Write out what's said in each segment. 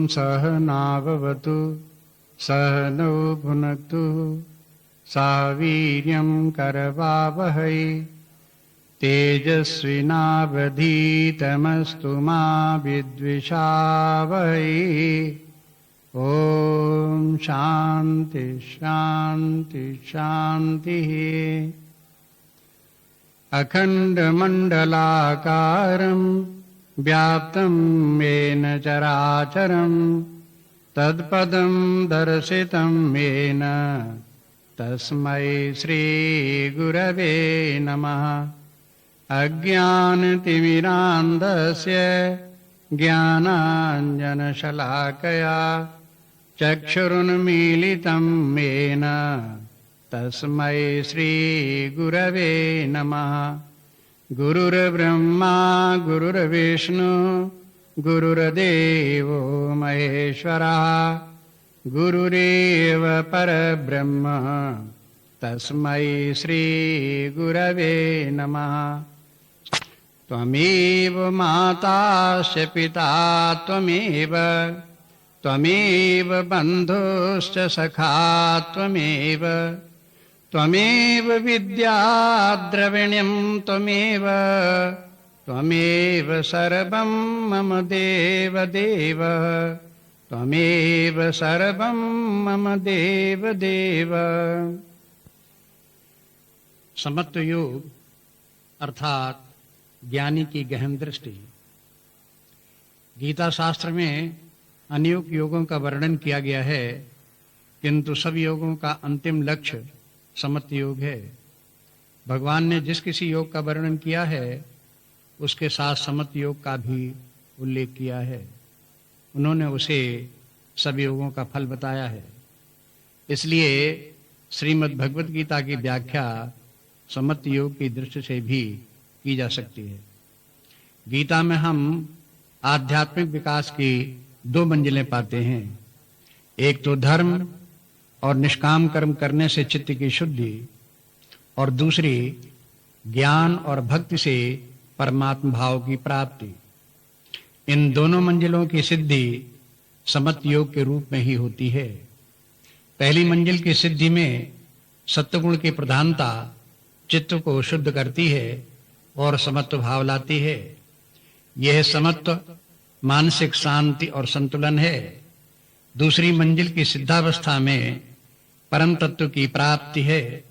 सहनाववतु सहनौ भुनक्तु सह वीर्यं करवावहै तेजस्विनावधीतमस्तु मा विद्विषावहै। ओम शांति शांति शांतिः। अखण्डमण्डलाकारं व्याप्तं येन चराचरं तत्पदं दर्शितं येन तस्मै श्रीगुरवे नमः। अज्ञानतिमिरान्धस्य ज्ञानाञ्जनशलाकया चक्षुरुन्मीलितं येन तस्मै श्रीगुरवे नमः। गुरुर्ब्रह्मा गुरुर्विष्णु गुरुर्देवो महेश्वरः गुरुरेव परब्रह्म तस्मै श्रीगुरवे नमः। त्वमेव माताश्च पिता त्वमेव बन्धुश्च सखा त्वमेव विद्या द्रविणं त्वमेव सर्वं मम देवदेव त्वमेव सर्वं मम देवदेव। समत्व योग अर्थात ज्ञानी की गहन दृष्टि। गीता शास्त्र में अनेक योगों का वर्णन किया गया है, किंतु सब योगों का अंतिम लक्ष्य समत्व योग है। भगवान ने जिस किसी योग का वर्णन किया है उसके साथ समत्व योग का भी उल्लेख किया है। उन्होंने उसे सब योगों का फल बताया है। इसलिए श्रीमद् भगवत गीता की व्याख्या समत्व योग की दृष्टि से भी की जा सकती है। गीता में हम आध्यात्मिक विकास की दो मंजिलें पाते हैं। एक तो धर्म और निष्काम कर्म करने से चित्त की शुद्धि, और दूसरी ज्ञान और भक्ति से परमात्म भाव की प्राप्ति। इन दोनों मंजिलों की सिद्धि समत्व योग के रूप में ही होती है। पहली मंजिल की सिद्धि में सत्वगुण की प्रधानता चित्त को शुद्ध करती है और समत्व भाव लाती है। यह समत्व मानसिक शांति और संतुलन है। दूसरी मंजिल की सिद्धावस्था में परम तत्व की प्राप्ति है।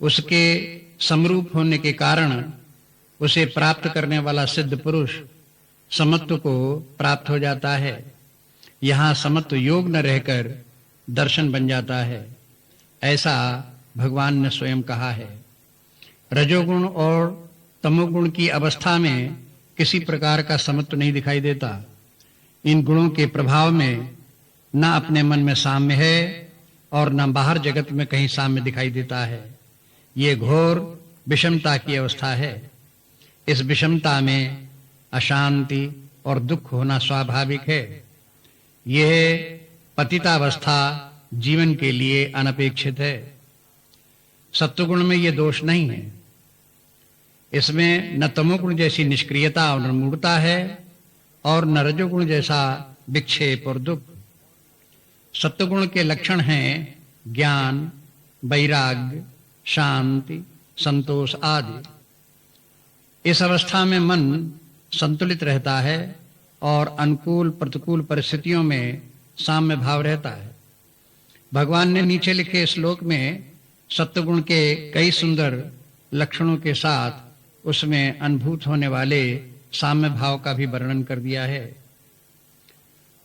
उसके समरूप होने के कारण उसे प्राप्त करने वाला सिद्ध पुरुष समत्व को प्राप्त हो जाता है। यहाँ समत्व योग न रहकर दर्शन बन जाता है, ऐसा भगवान ने स्वयं कहा है। रजोगुण और तमोगुण की अवस्था में किसी प्रकार का समत्व नहीं दिखाई देता। इन गुणों के प्रभाव में न अपने मन में साम्य है और न बाहर जगत में कहीं साम्य दिखाई देता है। ये घोर विषमता की अवस्था है। इस विषमता में अशांति और दुख होना स्वाभाविक है। यह पतितावस्था जीवन के लिए अनपेक्षित है। सत्वगुण में यह दोष नहीं है। इसमें न तमोगुण जैसी निष्क्रियता और मूढ़ता है और न रजोगुण जैसा विक्षेप और दुख। सत्वगुण के लक्षण हैं ज्ञान, वैराग्य, शांति, संतोष आदि। इस अवस्था में मन संतुलित रहता है और अनुकूल प्रतिकूल परिस्थितियों में साम्य भाव रहता है। भगवान ने नीचे लिखे श्लोक में सत्वगुण के कई सुंदर लक्षणों के साथ उसमें अनुभूत होने वाले साम्य भाव का भी वर्णन कर दिया है।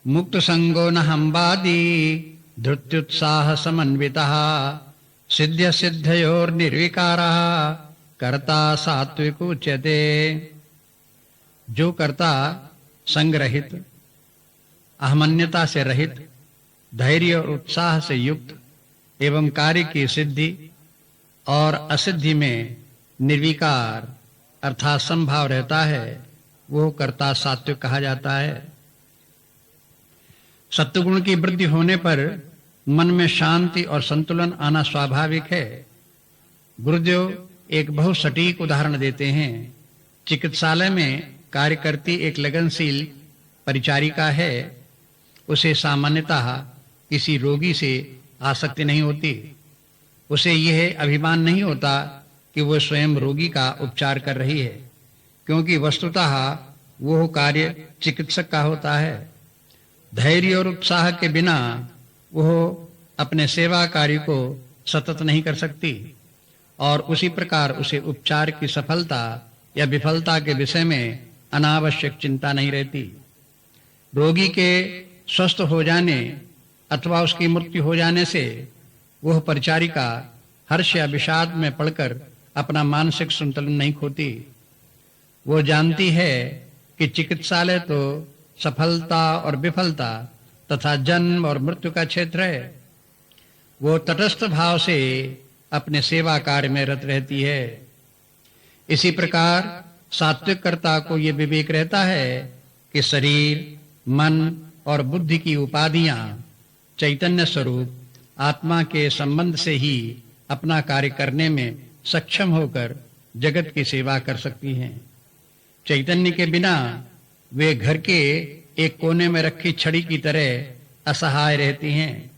मुक्त संगो न हम्बादी धृत्युत्साह समन्वितः सिद्ध सिद्धयोर निर्विकारः कर्ता सात्विक उच्यते। जो कर्ता संग रहित, अहमन्यता से रहित, धैर्य और उत्साह से युक्त एवं कार्य की सिद्धि और असिद्धि में निर्विकार अर्थात समभाव रहता है, वो कर्ता सात्विक कहा जाता है। सत्वगुण की वृद्धि होने पर मन में शांति और संतुलन आना स्वाभाविक है। गुरुदेव एक बहुत सटीक उदाहरण देते हैं। चिकित्सालय में कार्य करती एक लगनशील परिचारिका है। उसे सामान्यतः किसी रोगी से आसक्ति नहीं होती। उसे यह अभिमान नहीं होता कि वह स्वयं रोगी का उपचार कर रही है, क्योंकि वस्तुतः वह कार्य चिकित्सक का होता है। धैर्य और उत्साह के बिना वह अपने सेवा कार्य को सतत नहीं कर सकती, और उसी प्रकार उसे उपचार की सफलता या विफलता के विषय में अनावश्यक चिंता नहीं रहती। रोगी के स्वस्थ हो जाने अथवा उसकी मृत्यु हो जाने से वह परिचारिका हर्ष या विषाद में पड़कर अपना मानसिक संतुलन नहीं खोती। वो जानती है कि चिकित्सालय तो सफलता और विफलता तथा जन्म और मृत्यु का क्षेत्र है। वो तटस्थ भाव से अपने सेवा कार्य में रत रहती है। इसी प्रकार सात्विक कर्ता को ये विवेक रहता है कि शरीर, मन और बुद्धि की उपाधियां चैतन्य स्वरूप आत्मा के संबंध से ही अपना कार्य करने में सक्षम होकर जगत की सेवा कर सकती हैं। चैतन्य के बिना वे घर के एक कोने में रखी छड़ी की तरह असहाय रहती हैं।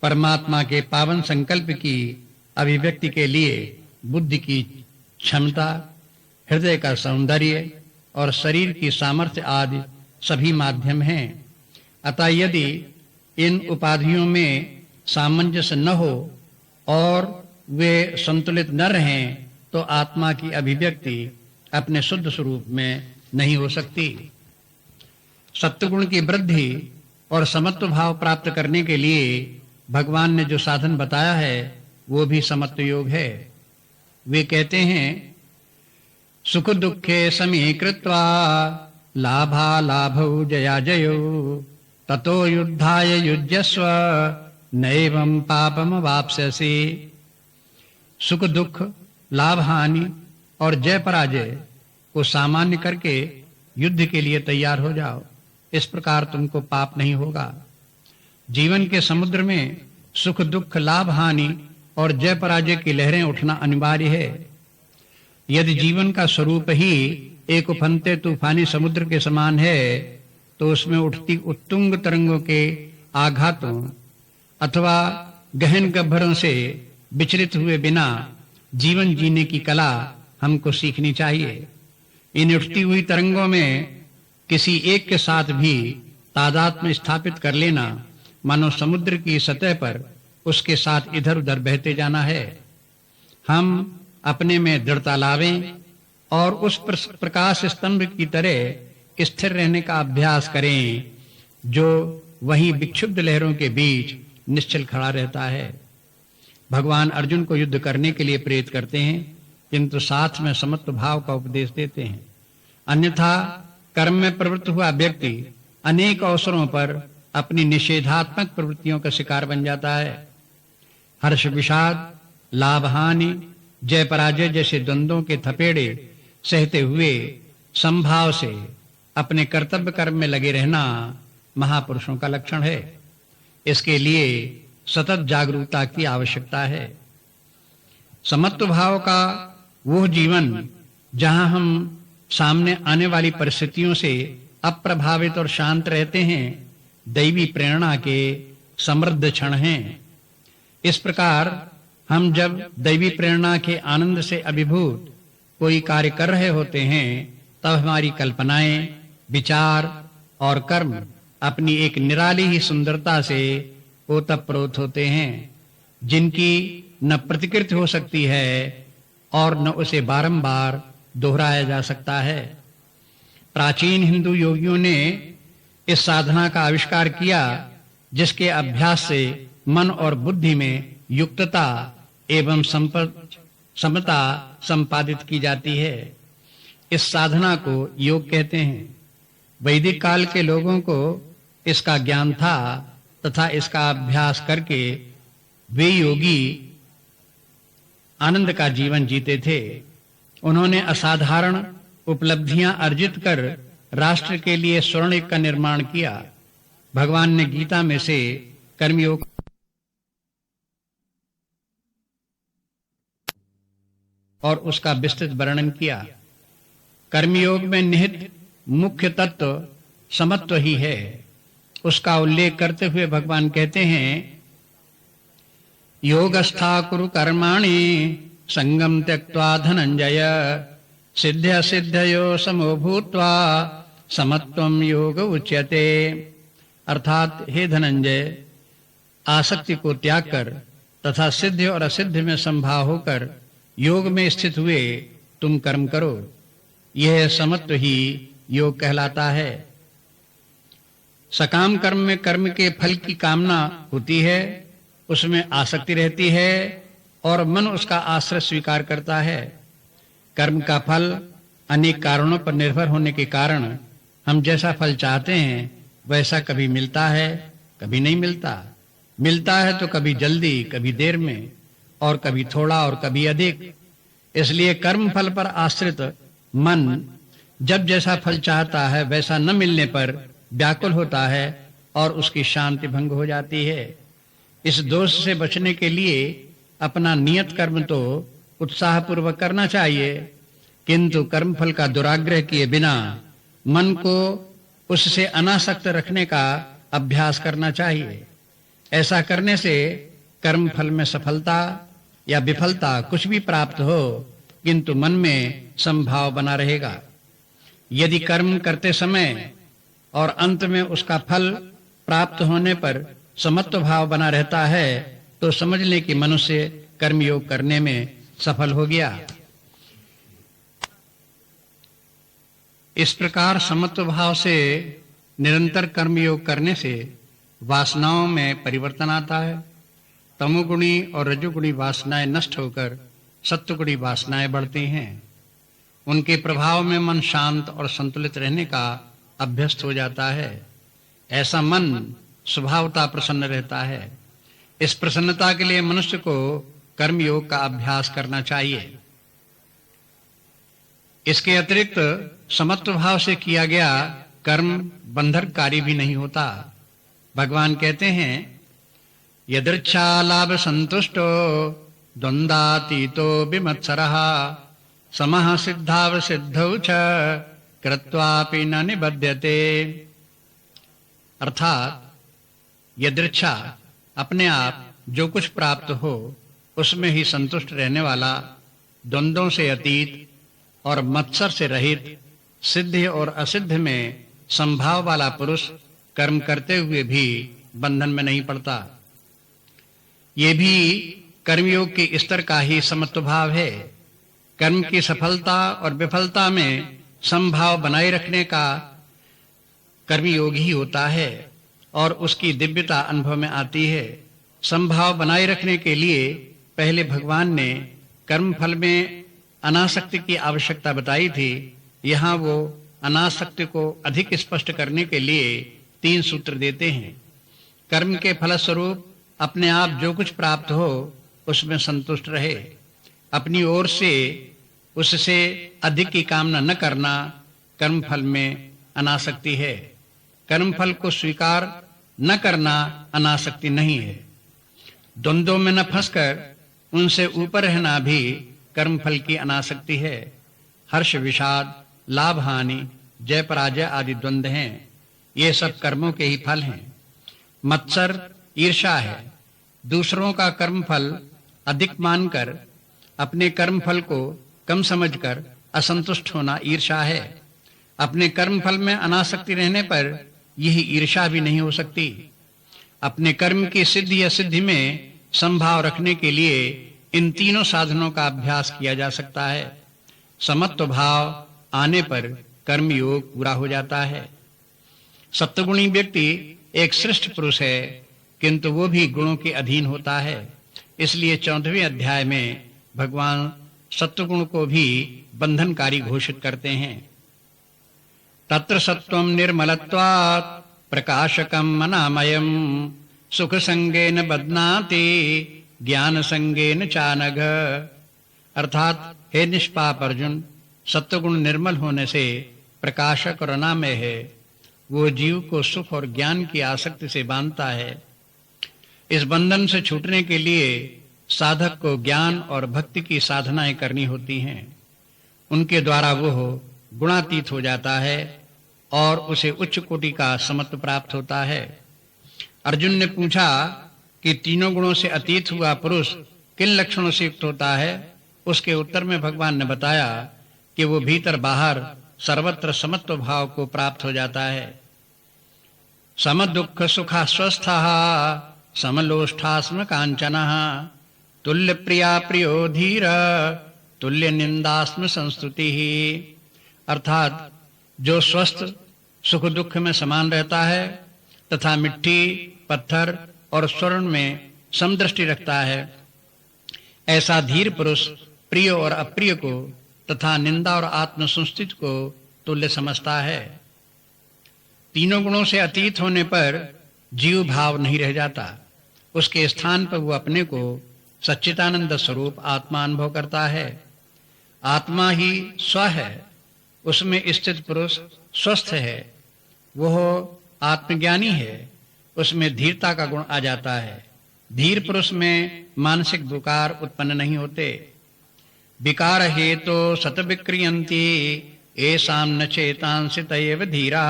परमात्मा के पावन संकल्प की अभिव्यक्ति के लिए बुद्धि की क्षमता, हृदय का सौंदर्य और शरीर की सामर्थ्य आदि सभी माध्यम हैं। अतः यदि इन उपाधियों में सामंजस्य न हो और वे संतुलित न रहें तो आत्मा की अभिव्यक्ति अपने शुद्ध स्वरूप में नहीं हो सकती। सत्वगुण की वृद्धि और समत्व भाव प्राप्त करने के लिए भगवान ने जो साधन बताया है वो भी समत्व योग है। वे कहते हैं, सुख दुखे समीकृत्वा लाभा लाभौ जया जयो ततो युद्धाय युज्यस्व नैवं पापम वाप्स्यसि। सुख दुख, लाभ हानि और जय पराजय को सामान्य करके युद्ध के लिए तैयार हो जाओ। इस प्रकार तुमको पाप नहीं होगा। जीवन के समुद्र में सुख दुख, लाभ हानि और जय पराजय की लहरें उठना अनिवार्य है। यदि जीवन का स्वरूप ही एक उफनते तूफानी समुद्र के समान है तो उसमें उठती उत्तुंग तरंगों के आघातों अथवा गहन गह्वरों से विचलित हुए बिना जीवन जीने की कला हमको सीखनी चाहिए। इन उठती हुई तरंगों में किसी एक के साथ भी तादात्म्य स्थापित कर लेना मानो समुद्र की सतह पर उसके साथ इधर उधर बहते जाना है। हम अपने में दृढ़ता लावें और उस प्रकाश स्तंभ की तरह स्थिर रहने का अभ्यास करें जो वहीं विक्षुब्ध लहरों के बीच निश्चल खड़ा रहता है। भगवान अर्जुन को युद्ध करने के लिए प्रेरित करते हैं, किंतु साथ में समत्व भाव का उपदेश देते हैं। अन्यथा कर्म में प्रवृत्त हुआ व्यक्ति अनेक अवसरों पर अपनी निषेधात्मक प्रवृत्तियों का शिकार बन जाता है। हर्ष विषाद, लाभ हानि, जय पराजय जैसे द्वंद्वों के थपेड़े सहते हुए संभाव से अपने कर्तव्य कर्म में लगे रहना महापुरुषों का लक्षण है। इसके लिए सतत जागरूकता की आवश्यकता है। समत्व भाव का वो जीवन जहां हम सामने आने वाली परिस्थितियों से अप्रभावित और शांत रहते हैं, दैवी प्रेरणा के समृद्ध क्षण हैं। इस प्रकार हम जब दैवी प्रेरणा के आनंद से अभिभूत कोई कार्य कर रहे होते हैं तब हमारी कल्पनाएं, विचार और कर्म अपनी एक निराली ही सुंदरता से ओतप्रोत होते हैं, जिनकी न प्रतिकृति हो सकती है और न उसे बारंबार दोहराया जा सकता है। प्राचीन हिंदू योगियों ने इस साधना का आविष्कार किया जिसके अभ्यास से मन और बुद्धि में युक्तता एवं समता संपादित की जाती है। इस साधना को योग कहते हैं। वैदिक काल के लोगों को इसका ज्ञान था तथा इसका अभ्यास करके वे योगी आनंद का जीवन जीते थे। उन्होंने असाधारण उपलब्धियां अर्जित कर राष्ट्र के लिए स्वर्ण युग का निर्माण किया। भगवान ने गीता में से कर्मयोग और उसका विस्तृत वर्णन किया। कर्मयोग में निहित मुख्य तत्व समत्व ही है। उसका उल्लेख करते हुए भगवान कहते हैं, योगस्था कुरु कर्माणि संगम त्यक्त्वा धनंजय सिद्ध्य सिद्धयो समो भूत्वा समत्वम योग उच्यते। अर्थात हे धनंजय, आसक्ति को त्याग कर तथा सिद्ध और असिद्ध में संभाव होकर योग में स्थित हुए तुम कर्म करो, यह समत्व ही योग कहलाता है। सकाम कर्म में कर्म के फल की कामना होती है, उसमें आसक्ति रहती है और मन उसका आश्रय स्वीकार करता है। कर्म का फल अनेक कारणों पर निर्भर होने के कारण हम जैसा फल चाहते हैं वैसा कभी मिलता है, कभी नहीं मिलता। मिलता है तो कभी जल्दी, कभी देर में, और कभी थोड़ा और कभी अधिक। इसलिए कर्म फल पर आश्रित मन जब जैसा फल चाहता है वैसा न मिलने पर व्याकुल होता है और उसकी शांति भंग हो जाती है। इस दोष से बचने के लिए अपना नियत कर्म तो उत्साह पूर्वक करना चाहिए, किंतु कर्म फल का दुराग्रह किए बिना मन को उससे अनासक्त रखने का अभ्यास करना चाहिए। ऐसा करने से कर्म फल में सफलता या विफलता कुछ भी प्राप्त हो, किंतु मन में संभाव बना रहेगा। यदि कर्म करते समय और अंत में उसका फल प्राप्त होने पर समत्व भाव बना रहता है तो समझ लें कि मनुष्य कर्मयोग करने में सफल हो गया। इस प्रकार समत्व भाव से निरंतर कर्मयोग करने से वासनाओं में परिवर्तन आता है। तमोगुणी और रजोगुणी वासनाएं नष्ट होकर सत्वगुणी वासनाएं बढ़ती हैं। उनके प्रभाव में मन शांत और संतुलित रहने का अभ्यस्त हो जाता है। ऐसा मन स्वभावतः प्रसन्न रहता है। इस प्रसन्नता के लिए मनुष्य को कर्मयोग का अभ्यास करना चाहिए। इसके अतिरिक्त समत्व भाव से किया गया कर्म बंधनकारी भी नहीं होता। भगवान कहते हैं, यदृच्छा लाभ संतुष्टो द्वंद्वातीतो विमत्सरः समः सिद्धाव सिद्धौ च कृत्वापि न निबध्यते। अर्थात यदृच्छा अपने आप जो कुछ प्राप्त हो उसमें ही संतुष्ट रहने वाला, द्वंद्वों से अतीत और मत्सर से रहित, सिद्ध और असिद्ध में संभाव वाला पुरुष कर्म करते हुए भी बंधन में नहीं पड़ता। ये भी कर्मयोग के स्तर का ही समत्व भाव है। कर्म की सफलता और विफलता में संभाव बनाए रखने का कर्मयोग ही होता है और उसकी दिव्यता अनुभव में आती है। संभाव बनाए रखने के लिए पहले भगवान ने कर्म फल में अनासक्ति की आवश्यकता बताई थी। यहाँ वो अनासक्ति को अधिक स्पष्ट करने के लिए 3 सूत्र देते हैं। कर्म के फलस्वरूप अपने आप जो कुछ प्राप्त हो उसमें संतुष्ट रहे। अपनी ओर से उससे अधिक की कामना न करना कर्म फल में अनासक्ति है। कर्म फल को स्वीकार न करना अनासक्ति नहीं है। द्वंद्वों में न फंसकर उनसे ऊपर रहना भी कर्म फल की अनासक्ति है। हर्ष विषाद, लाभ हानि, जय पराजय आदि द्वंद्व हैं। ये सब कर्मों के ही फल हैं। मत्सर ईर्ष्या है। दूसरों का कर्म फल अधिक मानकर अपने कर्म फल को कम समझकर असंतुष्ट होना ईर्ष्या है। अपने कर्म फल में अनासक्ति रहने पर यही ईर्ष्या भी नहीं हो सकती। अपने कर्म की सिद्धि या सिद्धि में संभाव रखने के लिए इन तीनों साधनों का अभ्यास किया जा सकता है। समत्व भाव आने पर कर्म योग पूरा हो जाता है। सत्वगुणी व्यक्ति एक श्रेष्ठ पुरुष है, किंतु वो भी गुणों के अधीन होता है। इसलिए 14वें अध्याय में भगवान सत्वगुण को भी बंधनकारी घोषित करते हैं। तत्र सत्वं निर्मलत्वात् प्रकाशकम् अनामयम् सुख संगेन बध्नाति ज्ञान संगेन चानघ। अर्थात हे निष्पाप अर्जुन, सत्वगुण निर्मल होने से प्रकाशक और अनामय है। वो जीव को सुख और ज्ञान की आसक्ति से बांधता है। इस बंधन से छूटने के लिए साधक को ज्ञान और भक्ति की साधनाएं करनी होती हैं। उनके द्वारा वो गुणातीत हो जाता है। और उसे उच्च कोटि का समत्व प्राप्त होता है। अर्जुन ने पूछा कि तीनों गुणों से अतीत हुआ पुरुष किन लक्षणों से युक्त होता है? उसके उत्तर में भगवान ने बताया कि वो भीतर बाहर सर्वत्र समत्व भाव को प्राप्त हो जाता है। सम दुख सुखा स्वस्थः समलोष्ठास्म कांचनः तुल्य प्रिया प्रियो धीर तुल्य निंदास्म संस्तुतिः। अर्थात जो स्वस्थ सुख दुख में समान रहता है तथा मिट्टी पत्थर और स्वर्ण में समदृष्टि रखता है, ऐसा धीर पुरुष प्रिय और अप्रिय को तथा निंदा और आत्मसंस्थित को तुल्य समझता है। तीनों गुणों से अतीत होने पर जीव भाव नहीं रह जाता, उसके स्थान पर वो अपने को सच्चिदानंद स्वरूप आत्मा अनुभव करता है। आत्मा ही स्व है, उसमें स्थित पुरुष स्वस्थ है, वह आत्मज्ञानी है, उसमें धीरता का गुण आ जाता है। धीर पुरुष में मानसिक विकार उत्पन्न नहीं होते। विकार हेतु सत विक्रियंती एषां न चेतांसित एव धीरा।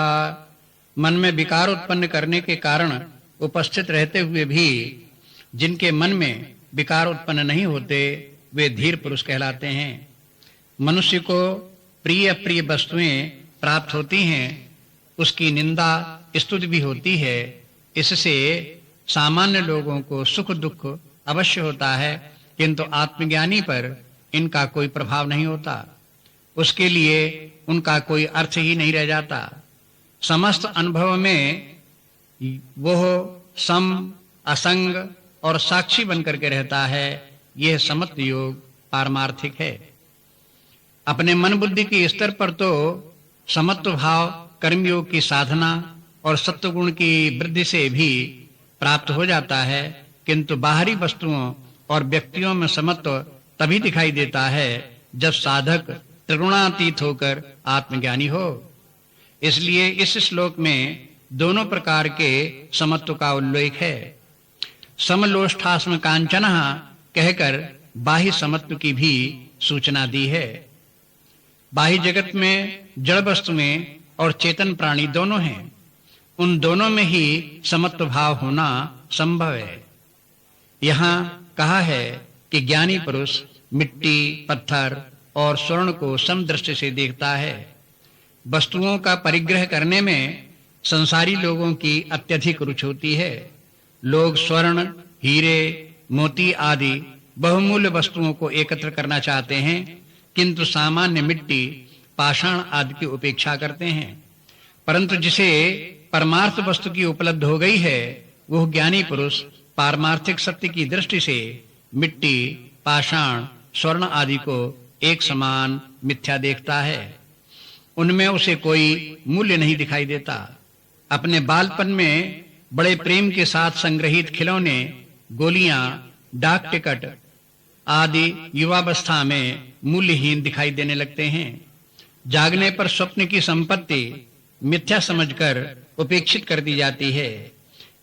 मन में विकार उत्पन्न करने के कारण उपस्थित रहते हुए भी जिनके मन में विकार उत्पन्न नहीं होते वे धीर पुरुष कहलाते हैं। मनुष्य को प्रिय अप्रिय वस्तुएं प्राप्त होती हैं, उसकी निंदा स्तुति भी होती है, इससे सामान्य लोगों को सुख दुख अवश्य होता है, किंतु आत्मज्ञानी पर इनका कोई प्रभाव नहीं होता, उसके लिए उनका कोई अर्थ ही नहीं रह जाता। समस्त अनुभव में वह सम असंग और साक्षी बनकर के रहता है। यह समत्व योग पारमार्थिक है। अपने मन बुद्धि के स्तर पर तो समत्व भाव कर्मयोग की साधना और सत्वगुण की वृद्धि से भी प्राप्त हो जाता है, किंतु बाहरी वस्तुओं और व्यक्तियों में समत्व तभी दिखाई देता है जब साधक त्रिगुणातीत होकर आत्मज्ञानी हो। इसलिए इस श्लोक में दोनों प्रकार के समत्व का उल्लेख है। समलोष्ठास्म कांचनः कहकर बाह्य समत्व की भी सूचना दी है। बाह्य जगत में जड़ वस्तुएं और चेतन प्राणी दोनों हैं, उन दोनों में ही समत्व भाव होना संभव है। यहाँ कहा है कि ज्ञानी पुरुष मिट्टी पत्थर और स्वर्ण को समदृष्टि से देखता है। वस्तुओं का परिग्रह करने में संसारी लोगों की अत्यधिक रुचि होती है। लोग स्वर्ण हीरे मोती आदि बहुमूल्य वस्तुओं को एकत्र करना चाहते हैं, किंतु सामान्य मिट्टी पाषाण आदि की उपेक्षा करते हैं। परंतु जिसे परमार्थ वस्तु की उपलब्ध हो गई है, वह ज्ञानी पुरुष पारमार्थिक सत्य की दृष्टि से मिट्टी पाषाण स्वर्ण आदि को एक समान मिथ्या देखता है, उनमें उसे कोई मूल्य नहीं दिखाई देता। अपने बालपन में बड़े प्रेम के साथ संग्रहित खिलौने, गोलियां, डाक टिकट आदि युवावस्था में मूल्यहीन दिखाई देने लगते हैं। जागने पर स्वप्न की संपत्ति मिथ्या समझकर उपेक्षित कर दी जाती है।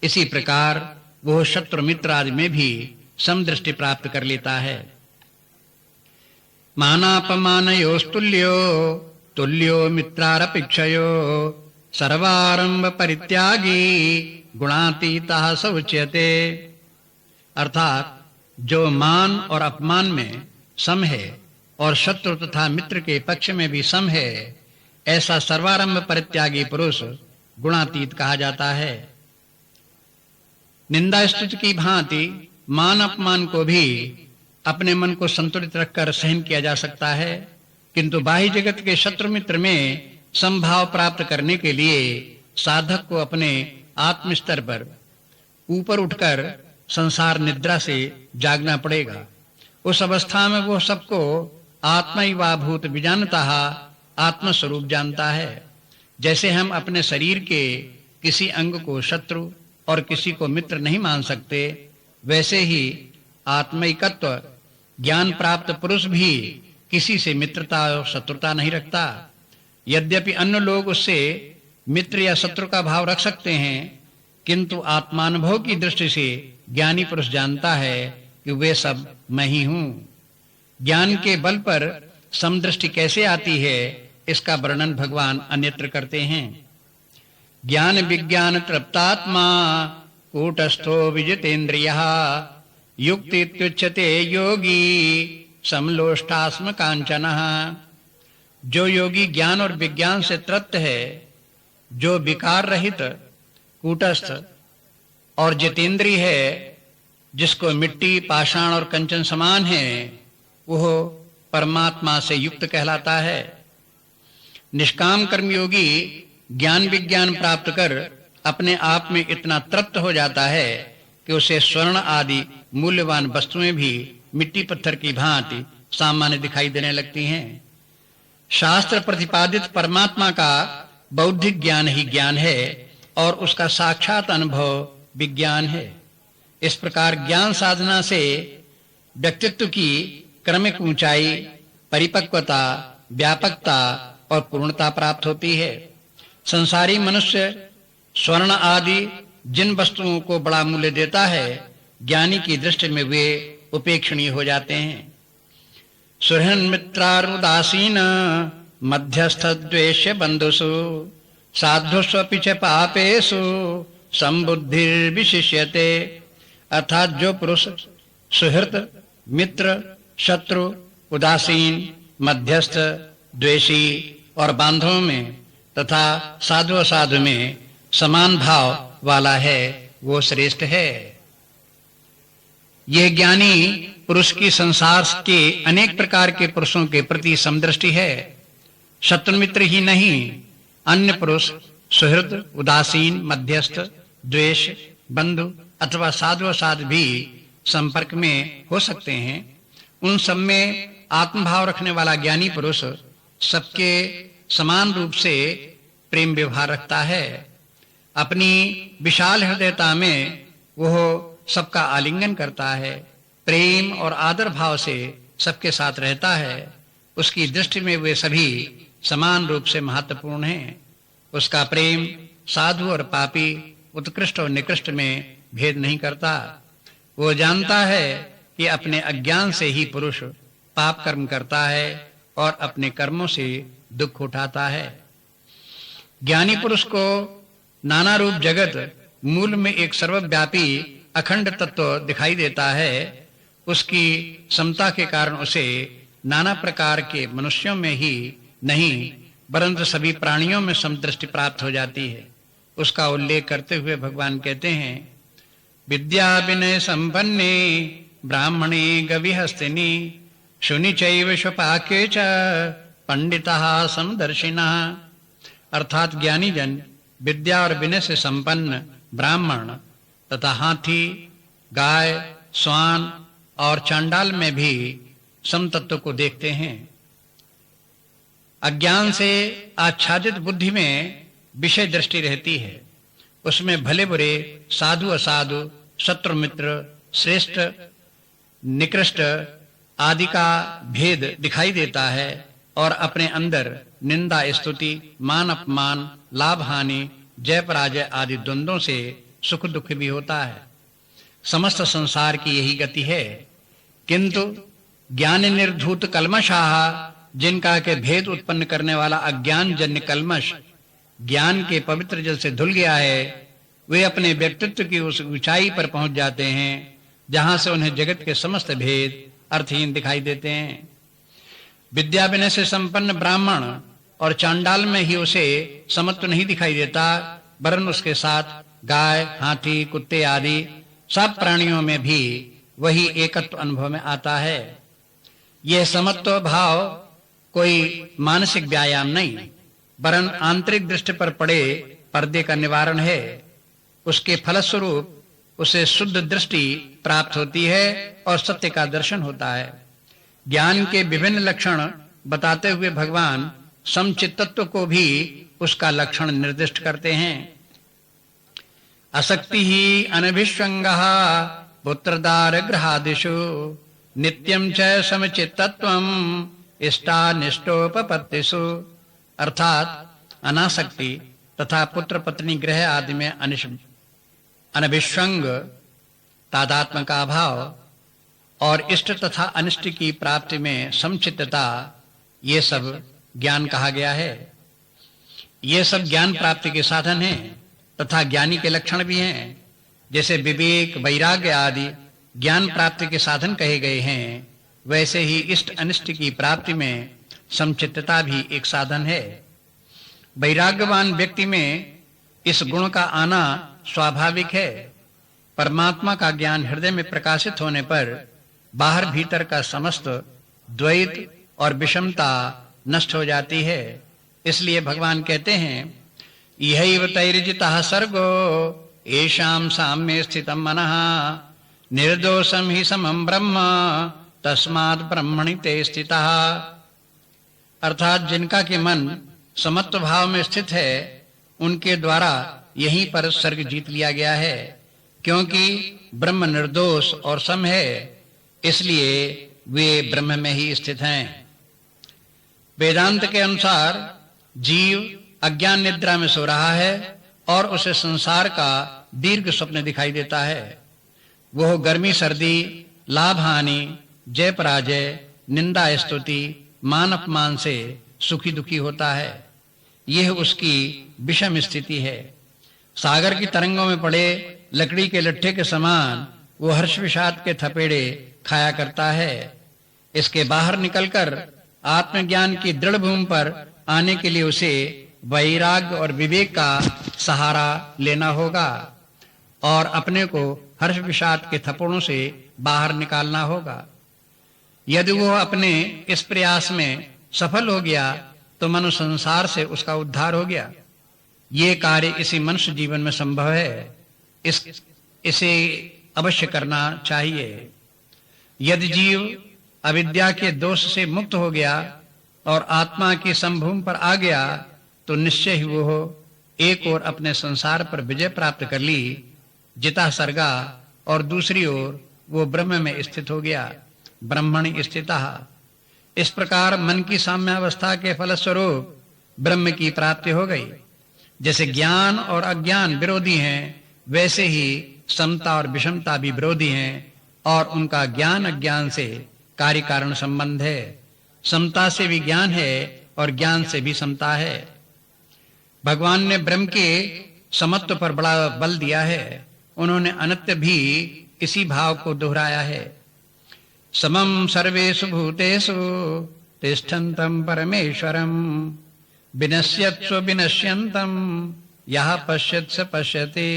इसी प्रकार वह शत्रु मित्र आदि में भी समदृष्टि प्राप्त कर लेता है। मानापमानयोस्तुल्यो तुल्यो मित्रारपेक्षयो सर्वारंभ परित्यागी गुणातीतः स उच्यते। अर्थात जो मान और अपमान में सम है और शत्रु तथा मित्र के पक्ष में भी सम है, ऐसा सर्वारंभ परित्यागी पुरुष गुणातीत कहा जाता है। निंदा स्तुति की भांति मान अपमान को भी अपने मन को संतुलित रखकर सहन किया जा सकता है, किंतु बाह्य जगत के शत्रु मित्र में समभाव प्राप्त करने के लिए साधक को अपने आत्म स्तर पर ऊपर उठकर संसार निद्रा से जागना पड़ेगा। उस अवस्था में वो सबको आत्मैवाभूत विजानतः आत्म स्वरूप जानता है। जैसे हम अपने शरीर के किसी अंग को शत्रु और किसी को मित्र नहीं मान सकते, वैसे ही आत्मैकत्व ज्ञान प्राप्त पुरुष भी किसी से मित्रता और शत्रुता नहीं रखता। यद्यपि अन्य लोग उससे मित्र या शत्रु का भाव रख सकते हैं, किंतु आत्मानुभव की दृष्टि से ज्ञानी पुरुष जानता है कि वे सब मैं ही हूं। ज्ञान के बल पर समदृष्टि कैसे आती है, इसका वर्णन भगवान अन्यत्र करते हैं। ज्ञान विज्ञान तृप्तात्मा कूटस्थो विजितेन्द्रियः युक्तित्युच्यते योगी समलोष्टास्म कांचनः। जो योगी ज्ञान और विज्ञान से तृप्त है, जो विकार रहित कूटस्थ और जितेंद्रिय है, जिसको मिट्टी पाषाण और कंचन समान है, वह परमात्मा से युक्त कहलाता है। निष्काम कर्मयोगी ज्ञान विज्ञान प्राप्त कर अपने आप में इतना तृप्त हो जाता है कि उसे स्वर्ण आदि मूल्यवान वस्तुएं भी मिट्टी पत्थर की भांति सामान्य दिखाई देने लगती हैं। शास्त्र प्रतिपादित परमात्मा का बौद्धिक ज्ञान ही ज्ञान है और उसका साक्षात अनुभव विज्ञान है। इस प्रकार ज्ञान साधना से व्यक्तित्व की क्रमिक ऊंचाई, परिपक्वता, व्यापकता और पूर्णता प्राप्त होती है। संसारी मनुष्य स्वर्ण आदि जिन वस्तुओं को बड़ा मूल्य देता है, ज्ञानी की दृष्टि में वे उपेक्षणीय हो जाते हैं। सुहृन् मित्रारुदासीन मध्यस्थ द्वेष्य बंधुषु साधुष्वपि च पापेषु संबुद्धिर्विशिष्यते। अर्थात जो पुरुष सुहृत, मित्र, शत्रु, उदासीन, मध्यस्थ, द्वेषी और बांधवों में तथा साधु असाधु में समान भाव वाला है, वो श्रेष्ठ है। यह ज्ञानी पुरुष की संसार के अनेक प्रकार के पुरुषों के प्रति समदृष्टि है। शत्रु मित्र ही नहीं, अन्य पुरुष सुहृद, उदासीन, मध्यस्थ, द्वेष, बंधु अथवा साधु असाधु भी संपर्क में हो सकते हैं। उन सब में आत्मभाव रखने वाला ज्ञानी पुरुष सबके समान रूप से प्रेम व्यवहार रखता है। अपनी विशाल हृदयता में वह सबका आलिंगन करता है, प्रेम और आदर भाव से सबके साथ रहता है। उसकी दृष्टि में वे सभी समान रूप से महत्वपूर्ण हैं। उसका प्रेम साधु और पापी, उत्कृष्ट और निकृष्ट में भेद नहीं करता। वो जानता है कि अपने अज्ञान से ही पुरुष पाप कर्म करता है और अपने कर्मों से दुख उठाता है। ज्ञानी पुरुष को नाना रूप जगत मूल में एक सर्वव्यापी अखंड तत्व दिखाई देता है। उसकी समता के कारण उसे नाना प्रकार के मनुष्यों में ही नहीं परंतु सभी प्राणियों में समदृष्टि प्राप्त हो जाती है। उसका उल्लेख करते हुए भगवान कहते हैं, विद्या विनय संपन्ने ब्राह्मणे गविहस्तिनि शुनि चैव स्वपाके च पंडितः समदर्शिनः। अर्थात ज्ञानी जन विद्या और विनय से संपन्न ब्राह्मण तथा हाथी, गाय, स्वान और चांडाल में भी समतत्व को देखते हैं। अज्ञान से आच्छादित बुद्धि में विषय दृष्टि रहती है। उसमें भले बुरे, साधु असाधु, शत्रु मित्र, श्रेष्ठ निकृष्ट आदि का भेद दिखाई देता है और अपने अंदर निंदा स्तुति, मान अपमान, लाभ हानि, जय पराजय आदि द्वंद्वों से सुख दुख भी होता है। समस्त संसार की यही गति है। किंतु ज्ञान निर्धूत कल्मषाः, जिनका के भेद उत्पन्न करने वाला अज्ञान जन्य कल्मष ज्ञान के पवित्र जल से धुल गया है, वे अपने व्यक्तित्व की उस ऊंचाई पर पहुंच जाते हैं जहां से उन्हें जगत के समस्त भेद अर्थहीन दिखाई देते हैं। विद्या विनय से संपन्न ब्राह्मण और चांडाल में ही उसे समत्व नहीं दिखाई देता, वरन उसके साथ गाय, हाथी, कुत्ते आदि सब प्राणियों में भी वही एकत्व अनुभव में आता है। यह समत्व भाव कोई मानसिक व्यायाम नहीं, वरन आंतरिक दृष्टि पर पड़े पर्दे का निवारण है। उसके फलस्वरूप उसे शुद्ध दृष्टि प्राप्त होती है और सत्य का दर्शन होता है। ज्ञान के विभिन्न लक्षण बताते हुए भगवान समचित्तत्व को भी उसका लक्षण निर्दिष्ट करते हैं। असक्ति ही अनभिष्वंगः पुत्रदार ग्रहादिषु नित्यं च समचित्तत्वम् इष्टानिष्टोपपत्तिषु। अर्थात अनासक्ति तथा पुत्र पत्नी ग्रह आदि में अनभिष्वंग तादात्म्य का अभाव और इष्ट तथा अनिष्ट की प्राप्ति में समचित्तता, ये सब ज्ञान कहा गया है। ये सब ज्ञान प्राप्ति के साधन हैं तथा ज्ञानी के लक्षण भी हैं। जैसे विवेक, वैराग्य आदि ज्ञान प्राप्ति के साधन कहे गए हैं, वैसे ही इष्ट अनिष्ट की प्राप्ति में समचित्तता भी एक साधन है। वैराग्यवान व्यक्ति में इस गुण का आना स्वाभाविक है। परमात्मा का ज्ञान हृदय में प्रकाशित होने पर बाहर भीतर का समस्त द्वैत और विषमता नष्ट हो जाती है। इसलिए भगवान कहते हैं, यहैव तैर्जितः सर्गो येषां साम्ये स्थितं मनः निर्दोषं हि समं ब्रह्म तस्मात् ब्रह्मणि ते स्थितः। अर्थात जिनका कि मन समत्व भाव में स्थित है, उनके द्वारा यहीं पर सर्ग जीत लिया गया है, क्योंकि ब्रह्म निर्दोष और सम है, इसलिए वे ब्रह्म में ही स्थित हैं। वेदांत के अनुसार जीव अज्ञान निद्रा में सो रहा है और उसे संसार का दीर्घ स्वप्न दिखाई देता है। वह गर्मी सर्दी, लाभ हानि, जय पराजय, निंदा स्तुति, मान अपमान से सुखी दुखी होता है। यह उसकी विषम स्थिति है। सागर की तरंगों में पड़े लकड़ी के लट्ठे के समान वो हर्ष विषाद के थपेड़े खाया करता है। इसके बाहर निकलकर आत्मज्ञान की दृढ़ भूमि पर आने के लिए उसे वैराग्य और विवेक का सहारा लेना होगा और अपने को हर्ष विषाद के थप्पड़ों से बाहर निकालना होगा। यदि वह अपने इस प्रयास में सफल हो गया तो मनु संसार से उसका उद्धार हो गया। ये कार्य इसी मनुष्य जीवन में संभव है। इसे अवश्य करना चाहिए। यदि जीव अविद्या के दोष से मुक्त हो गया और आत्मा की समभूमि पर आ गया तो निश्चय ही वो एक ओर अपने संसार पर विजय प्राप्त कर ली, जिता सर्गा, और दूसरी ओर वो ब्रह्म में स्थित हो गया, ब्रह्मणि स्थितः। इस प्रकार मन की साम्यावस्था के फलस्वरूप ब्रह्म की प्राप्ति हो गई। जैसे ज्ञान और अज्ञान विरोधी हैं, वैसे ही समता और विषमता भी विरोधी हैं और उनका ज्ञान अज्ञान से कार्य कारण संबंध है। समता से भी ज्ञान है और ज्ञान से भी समता है। भगवान ने ब्रह्म के समत्व पर बड़ा बल दिया है। उन्होंने अनित्य भी इसी भाव को दोहराया है। समम सर्वेषु भूतेषु तिष्ठन्तं परमेश्वरं विनश्यत्स्व विनश्यन्तं यः पश्यत् स पश्यति।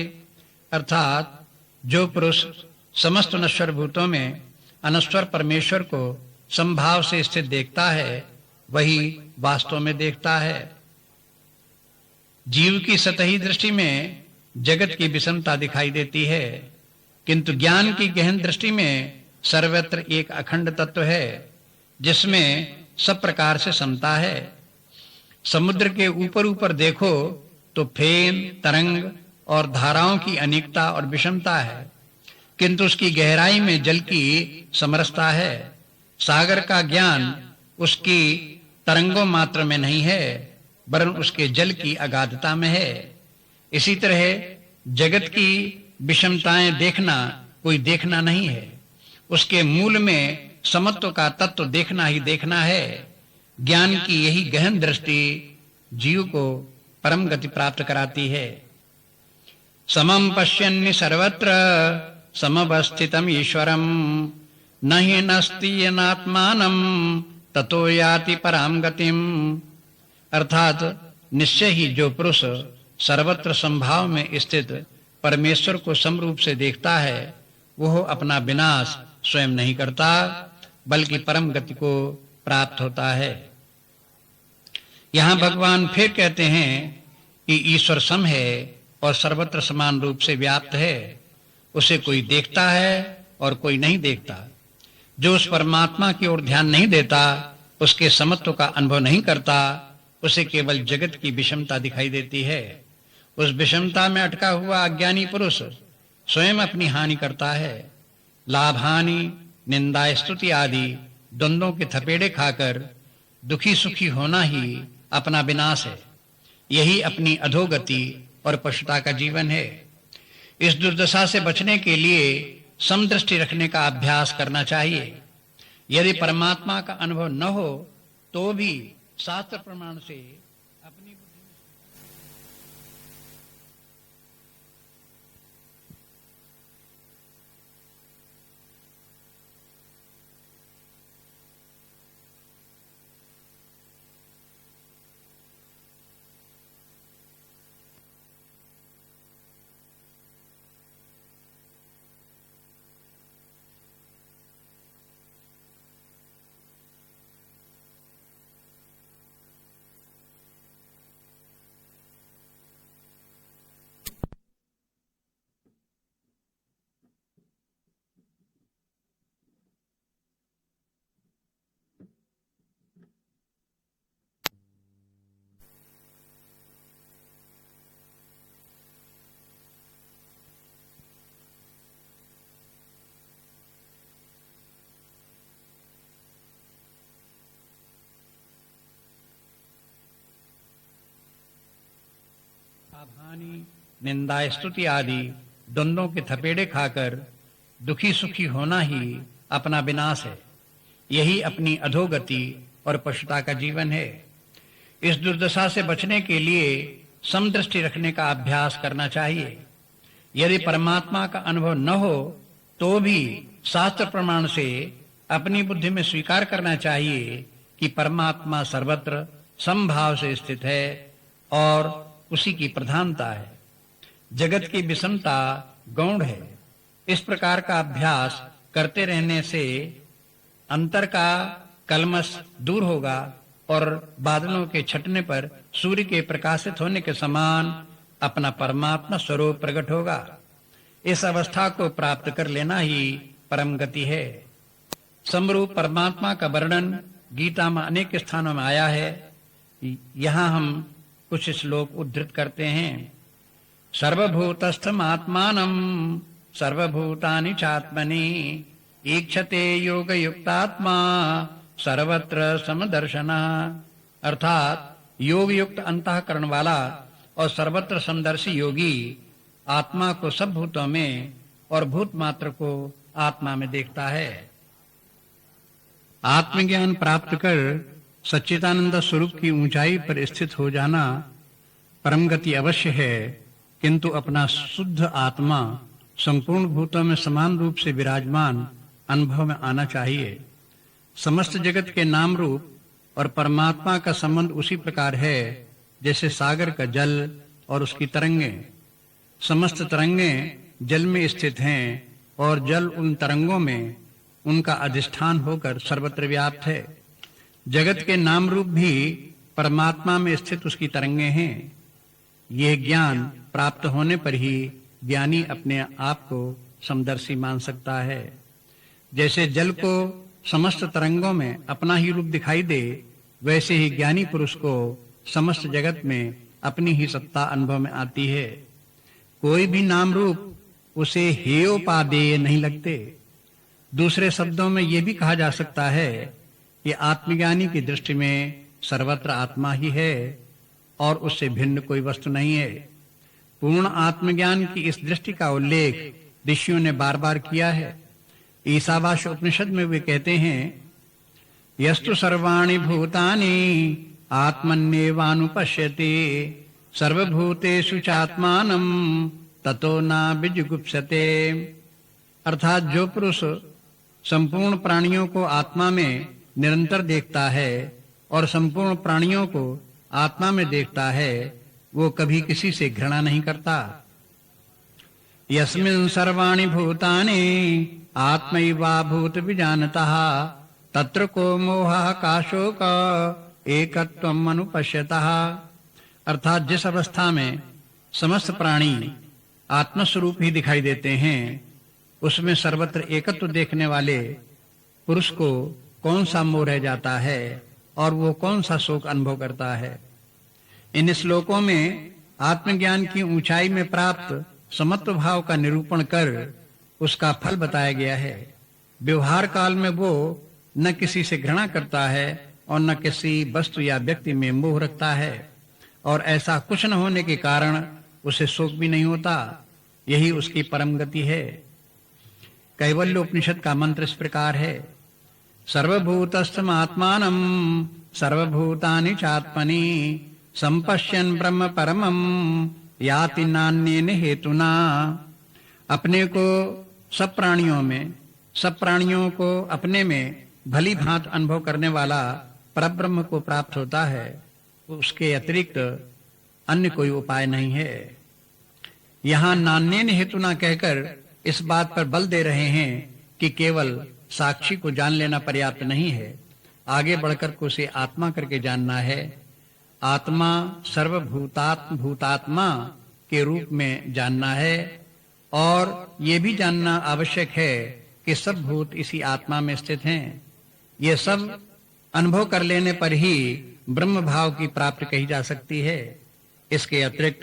अर्थात जो पुरुष समस्त नश्वर भूतों में अनश्वर परमेश्वर को समभाव से स्थित देखता है, वही वास्तव में देखता है। जीव की सतही दृष्टि में जगत की विषमता दिखाई देती है, किंतु ज्ञान की गहन दृष्टि में सर्वत्र एक अखंड तत्व है, जिसमें सब प्रकार से समता है। समुद्र के ऊपर ऊपर देखो तो फेन, तरंग और धाराओं की अनेकता और विषमता है, किंतु उसकी गहराई में जल की समरसता है। सागर का ज्ञान उसकी तरंगों मात्र में नहीं है, वरन उसके जल की अगाधता में है। इसी तरह जगत की विषमताएं देखना कोई देखना नहीं है, उसके मूल में समत्व का तत्व देखना ही देखना है। ज्ञान की यही गहन दृष्टि जीव को परम गति प्राप्त कराती है। समम पश्यन्नि सर्वत्र समवस्थितम ईश्वरम न हि नस्ति येनात्मानं ततो याति पराम गतिम। अर्थात निश्चय ही जो पुरुष सर्वत्र संभाव में स्थित परमेश्वर को समरूप से देखता है, वह अपना विनाश स्वयं नहीं करता, बल्कि परम गति को प्राप्त होता है। यहाँ भगवान फिर कहते हैं कि ईश्वर सम है और सर्वत्र समान रूप से व्याप्त है। उसे कोई देखता है और कोई नहीं देखता। जो उस परमात्मा की ओर ध्यान नहीं देता, उसके समत्व का अनुभव नहीं करता, उसे केवल जगत की विषमता दिखाई देती है। उस विषमता में अटका हुआ अज्ञानी पुरुष स्वयं अपनी हानि करता है। लाभ हानि, निंदा स्तुति आदि द्वंद्वों के थपेड़े खाकर दुखी सुखी होना ही अपना विनाश है। यही अपनी अधोगति और पशुता का जीवन है। इस दुर्दशा से बचने के लिए समदृष्टि रखने का अभ्यास करना चाहिए। यदि परमात्मा का अनुभव न हो तो भी शास्त्र प्रमाण से अपनी बुद्धि निंदा स्तुति आदि द्वंद्वों के थपेड़े खाकर दुखी सुखी होना ही अपना विनाश है। यही अपनी अधोगति और पशुता का जीवन है। इस दुर्दशा से बचने के लिए समदृष्टि रखने का अभ्यास करना चाहिए। यदि परमात्मा का अनुभव न हो तो भी शास्त्र प्रमाण से अपनी बुद्धि में स्वीकार करना चाहिए कि परमात्मा सर्वत्र समभाव से स्थित है और उसी की प्रधानता है। जगत की विषमता गौण है। इस प्रकार का अभ्यास करते रहने से अंतर का कलमश दूर होगा और बादलों के छटने पर सूर्य के प्रकाशित होने के समान अपना परमात्मा स्वरूप प्रकट होगा। इस अवस्था को प्राप्त कर लेना ही परम गति है। समरूप परमात्मा का वर्णन गीता में अनेक स्थानों में आया है। यहाँ हम कुछ श्लोक उद्धृत करते हैं। सर्वभूतस्थम आत्मानं सर्वभूतानि चात्मनि ईक्षते योग युक्तात्मा सर्वत्र समदर्शना। अर्थात योग युक्त अंतःकरण वाला और सर्वत्र समदर्शी योगी आत्मा को सब भूतों में और भूत मात्र को आत्मा में देखता है। आत्मज्ञान प्राप्त कर सच्चिदानंद स्वरूप की ऊंचाई पर स्थित हो जाना परम गति अवश्य है, किंतु अपना शुद्ध आत्मा संपूर्ण भूतों में समान रूप से विराजमान अनुभव में आना चाहिए। समस्त जगत के नाम रूप और परमात्मा का संबंध उसी प्रकार है जैसे सागर का जल और उसकी तरंगें। समस्त तरंगें जल में स्थित हैं और जल उन तरंगों में उनका अधिष्ठान होकर सर्वत्र व्याप्त है। जगत के नाम रूप भी परमात्मा में स्थित उसकी तरंगें हैं। यह ज्ञान प्राप्त होने पर ही ज्ञानी अपने आप को समदर्शी मान सकता है। जैसे जल को समस्त तरंगों में अपना ही रूप दिखाई दे, वैसे ही ज्ञानी पुरुष को समस्त जगत में अपनी ही सत्ता अनुभव में आती है। कोई भी नाम रूप उसे हेयोपादेय नहीं लगते। दूसरे शब्दों में यह भी कहा जा सकता है कि आत्मज्ञानी की दृष्टि में सर्वत्र आत्मा ही है और उससे भिन्न कोई वस्तु नहीं है। पूर्ण आत्मज्ञान की इस दृष्टि का उल्लेख ऋषियों ने बार बार किया है। ईशावास्य उपनिषद में वे कहते हैं, यस्तु सर्वाणि भूतानि आत्मन्येवानुपश्यति सर्वभूतेषु चात्मानं ततो न विजुगुप्सते। अर्थात जो पुरुष संपूर्ण प्राणियों को आत्मा में निरंतर देखता है और संपूर्ण प्राणियों को आत्मा में देखता है, वो कभी किसी से घृणा नहीं करता। यस्मिन् सर्वाणि भूतानि आत्मैवाभूत विजानतः तत्र को मोहः का शोक एकत्वम् अनुपश्यतः। अर्थात जिस अवस्था में समस्त प्राणी आत्मस्वरूप ही दिखाई देते हैं, उसमें सर्वत्र एकत्व देखने वाले पुरुष को कौन सा मोह रह जाता है और वो कौन सा शोक अनुभव करता है। इन श्लोकों में आत्मज्ञान की ऊंचाई में प्राप्त समत्व भाव का निरूपण कर उसका फल बताया गया है। व्यवहार काल में वो न किसी से घृणा करता है और न किसी वस्तु या व्यक्ति में मोह रखता है, और ऐसा कुछ न होने के कारण उसे शोक भी नहीं होता। यही उसकी परम गति है। कैवल्य उपनिषद का मंत्र इस प्रकार है, सर्वभूतस्थम आत्मानं सर्वभूतानि चात्मनि संपश्यन् ब्रह्म परमं याति नान्येन हेतुना। अपने को सब प्राणियों को अपने में भली भांति अनुभव करने वाला परब्रह्म को प्राप्त होता है। उसके अतिरिक्त अन्य कोई उपाय नहीं है। यहाँ नान्येन हेतुना कहकर इस बात पर बल दे रहे हैं कि केवल साक्षी को जान लेना पर्याप्त नहीं है, आगे बढ़कर को उसे आत्मा करके जानना है। आत्मा भूतात्मा के रूप में जानना है, और ये भी जानना आवश्यक है कि सब भूत इसी आत्मा में स्थित हैं। ये सब अनुभव कर लेने पर ही ब्रह्म भाव की प्राप्ति कही जा सकती है। इसके अतिरिक्त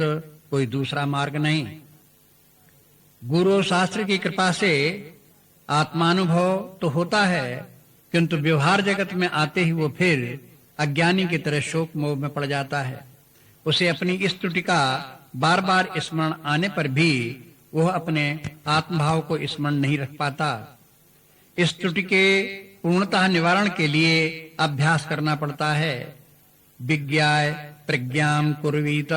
कोई दूसरा मार्ग नहीं। गुरु शास्त्र की कृपा से आत्मानुभव तो होता है, किंतु व्यवहार जगत में आते ही वो फिर अज्ञानी की तरह शोक मोह में पड़ जाता है। उसे अपनी इस त्रुटि का बार बार स्मरण आने पर भी वह अपने आत्मभाव को स्मरण नहीं रख पाता। इस त्रुटि के पूर्णतः निवारण के लिए अभ्यास करना पड़ता है। विज्ञाय प्रज्ञाम कुर्वीत,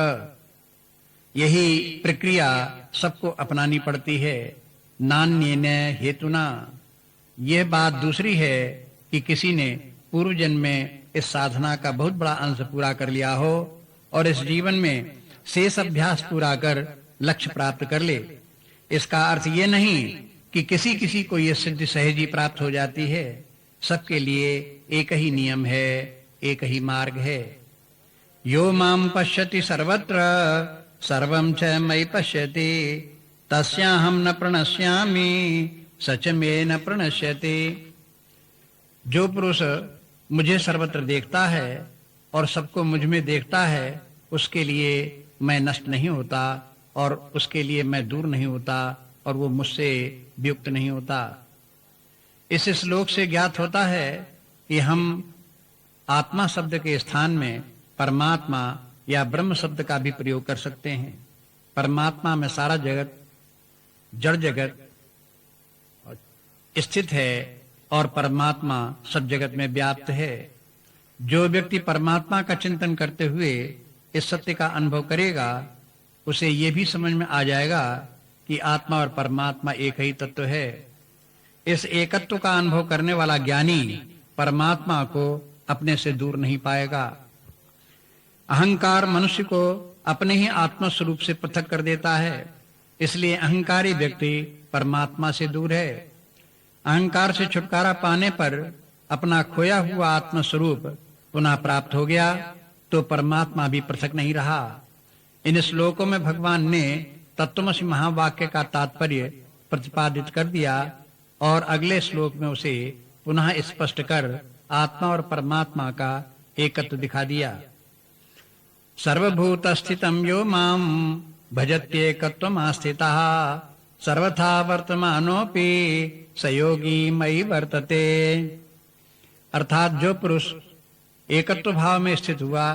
यही प्रक्रिया सबको अपनानी पड़ती है। नान्येन हेतुना, यह बात दूसरी है कि किसी ने पूर्व जन्म में इस साधना का बहुत बड़ा अंश पूरा कर लिया हो और इस जीवन में शेष अभ्यास पूरा कर लक्ष्य प्राप्त कर ले। इसका अर्थ ये नहीं कि किसी किसी को यह सिद्धि सहज ही प्राप्त हो जाती है। सबके लिए एक ही नियम है, एक ही मार्ग है। यो माम पश्यति सर्वत्र सर्वं च मयि पश्यति तस्याहं न प्रणश्यामि सच में न प्रणश्यति। जो पुरुष मुझे सर्वत्र देखता है और सबको मुझ में देखता है, उसके लिए मैं नष्ट नहीं होता और उसके लिए मैं दूर नहीं होता और वो मुझसे वियुक्त नहीं होता। इस श्लोक से ज्ञात होता है कि हम आत्मा शब्द के स्थान में परमात्मा या ब्रह्म शब्द का भी प्रयोग कर सकते हैं। परमात्मा में सारा जगत, जड़ जगत स्थित है और परमात्मा सब जगत में व्याप्त है। जो व्यक्ति परमात्मा का चिंतन करते हुए इस सत्य का अनुभव करेगा, उसे ये भी समझ में आ जाएगा कि आत्मा और परमात्मा एक ही तत्व है। इस एकत्व का अनुभव करने वाला ज्ञानी परमात्मा को अपने से दूर नहीं पाएगा। अहंकार मनुष्य को अपने ही आत्मा स्वरूप से पृथक कर देता है, इसलिए अहंकारी व्यक्ति परमात्मा से दूर है। अहंकार से छुटकारा पाने पर अपना खोया हुआ आत्म स्वरूप पुनः प्राप्त हो गया तो परमात्मा भी पृथक नहीं रहा। इन श्लोकों में भगवान ने तत्वमसि महावाक्य का तात्पर्य प्रतिपादित कर दिया और अगले श्लोक में उसे पुनः स्पष्ट कर आत्मा और परमात्मा का एकत्व दिखा दिया। सर्वभूतस्थितं यो मां भजत्येकत्वमास्थितः सर्वथा वर्तमानोऽपि स योगी मयि वर्तते। अर्थात जो पुरुष एकत्व भाव में स्थित हुआ,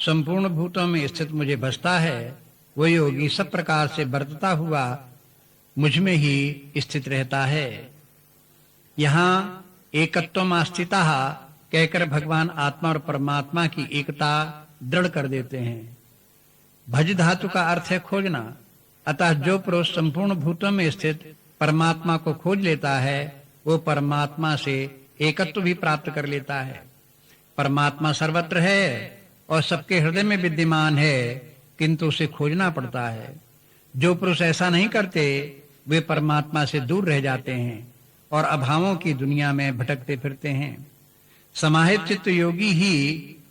संपूर्ण भूतों में स्थित मुझे भजता है, वो योगी सब प्रकार से वर्तता हुआ मुझ में ही स्थित रहता है। यहाँ एकत्वमास्थितः कहकर भगवान आत्मा और परमात्मा की एकता दृढ़ कर देते हैं। भज धातु का अर्थ है खोजना, अतः जो पुरुष संपूर्ण भूतों में स्थित परमात्मा को खोज लेता है, वो परमात्मा से एकत्व भी प्राप्त कर लेता है। परमात्मा सर्वत्र है और सबके हृदय में विद्यमान है, किंतु उसे खोजना पड़ता है। जो पुरुष ऐसा नहीं करते, वे परमात्मा से दूर रह जाते हैं और अभावों की दुनिया में भटकते फिरते हैं। समाहित चित्त योगी ही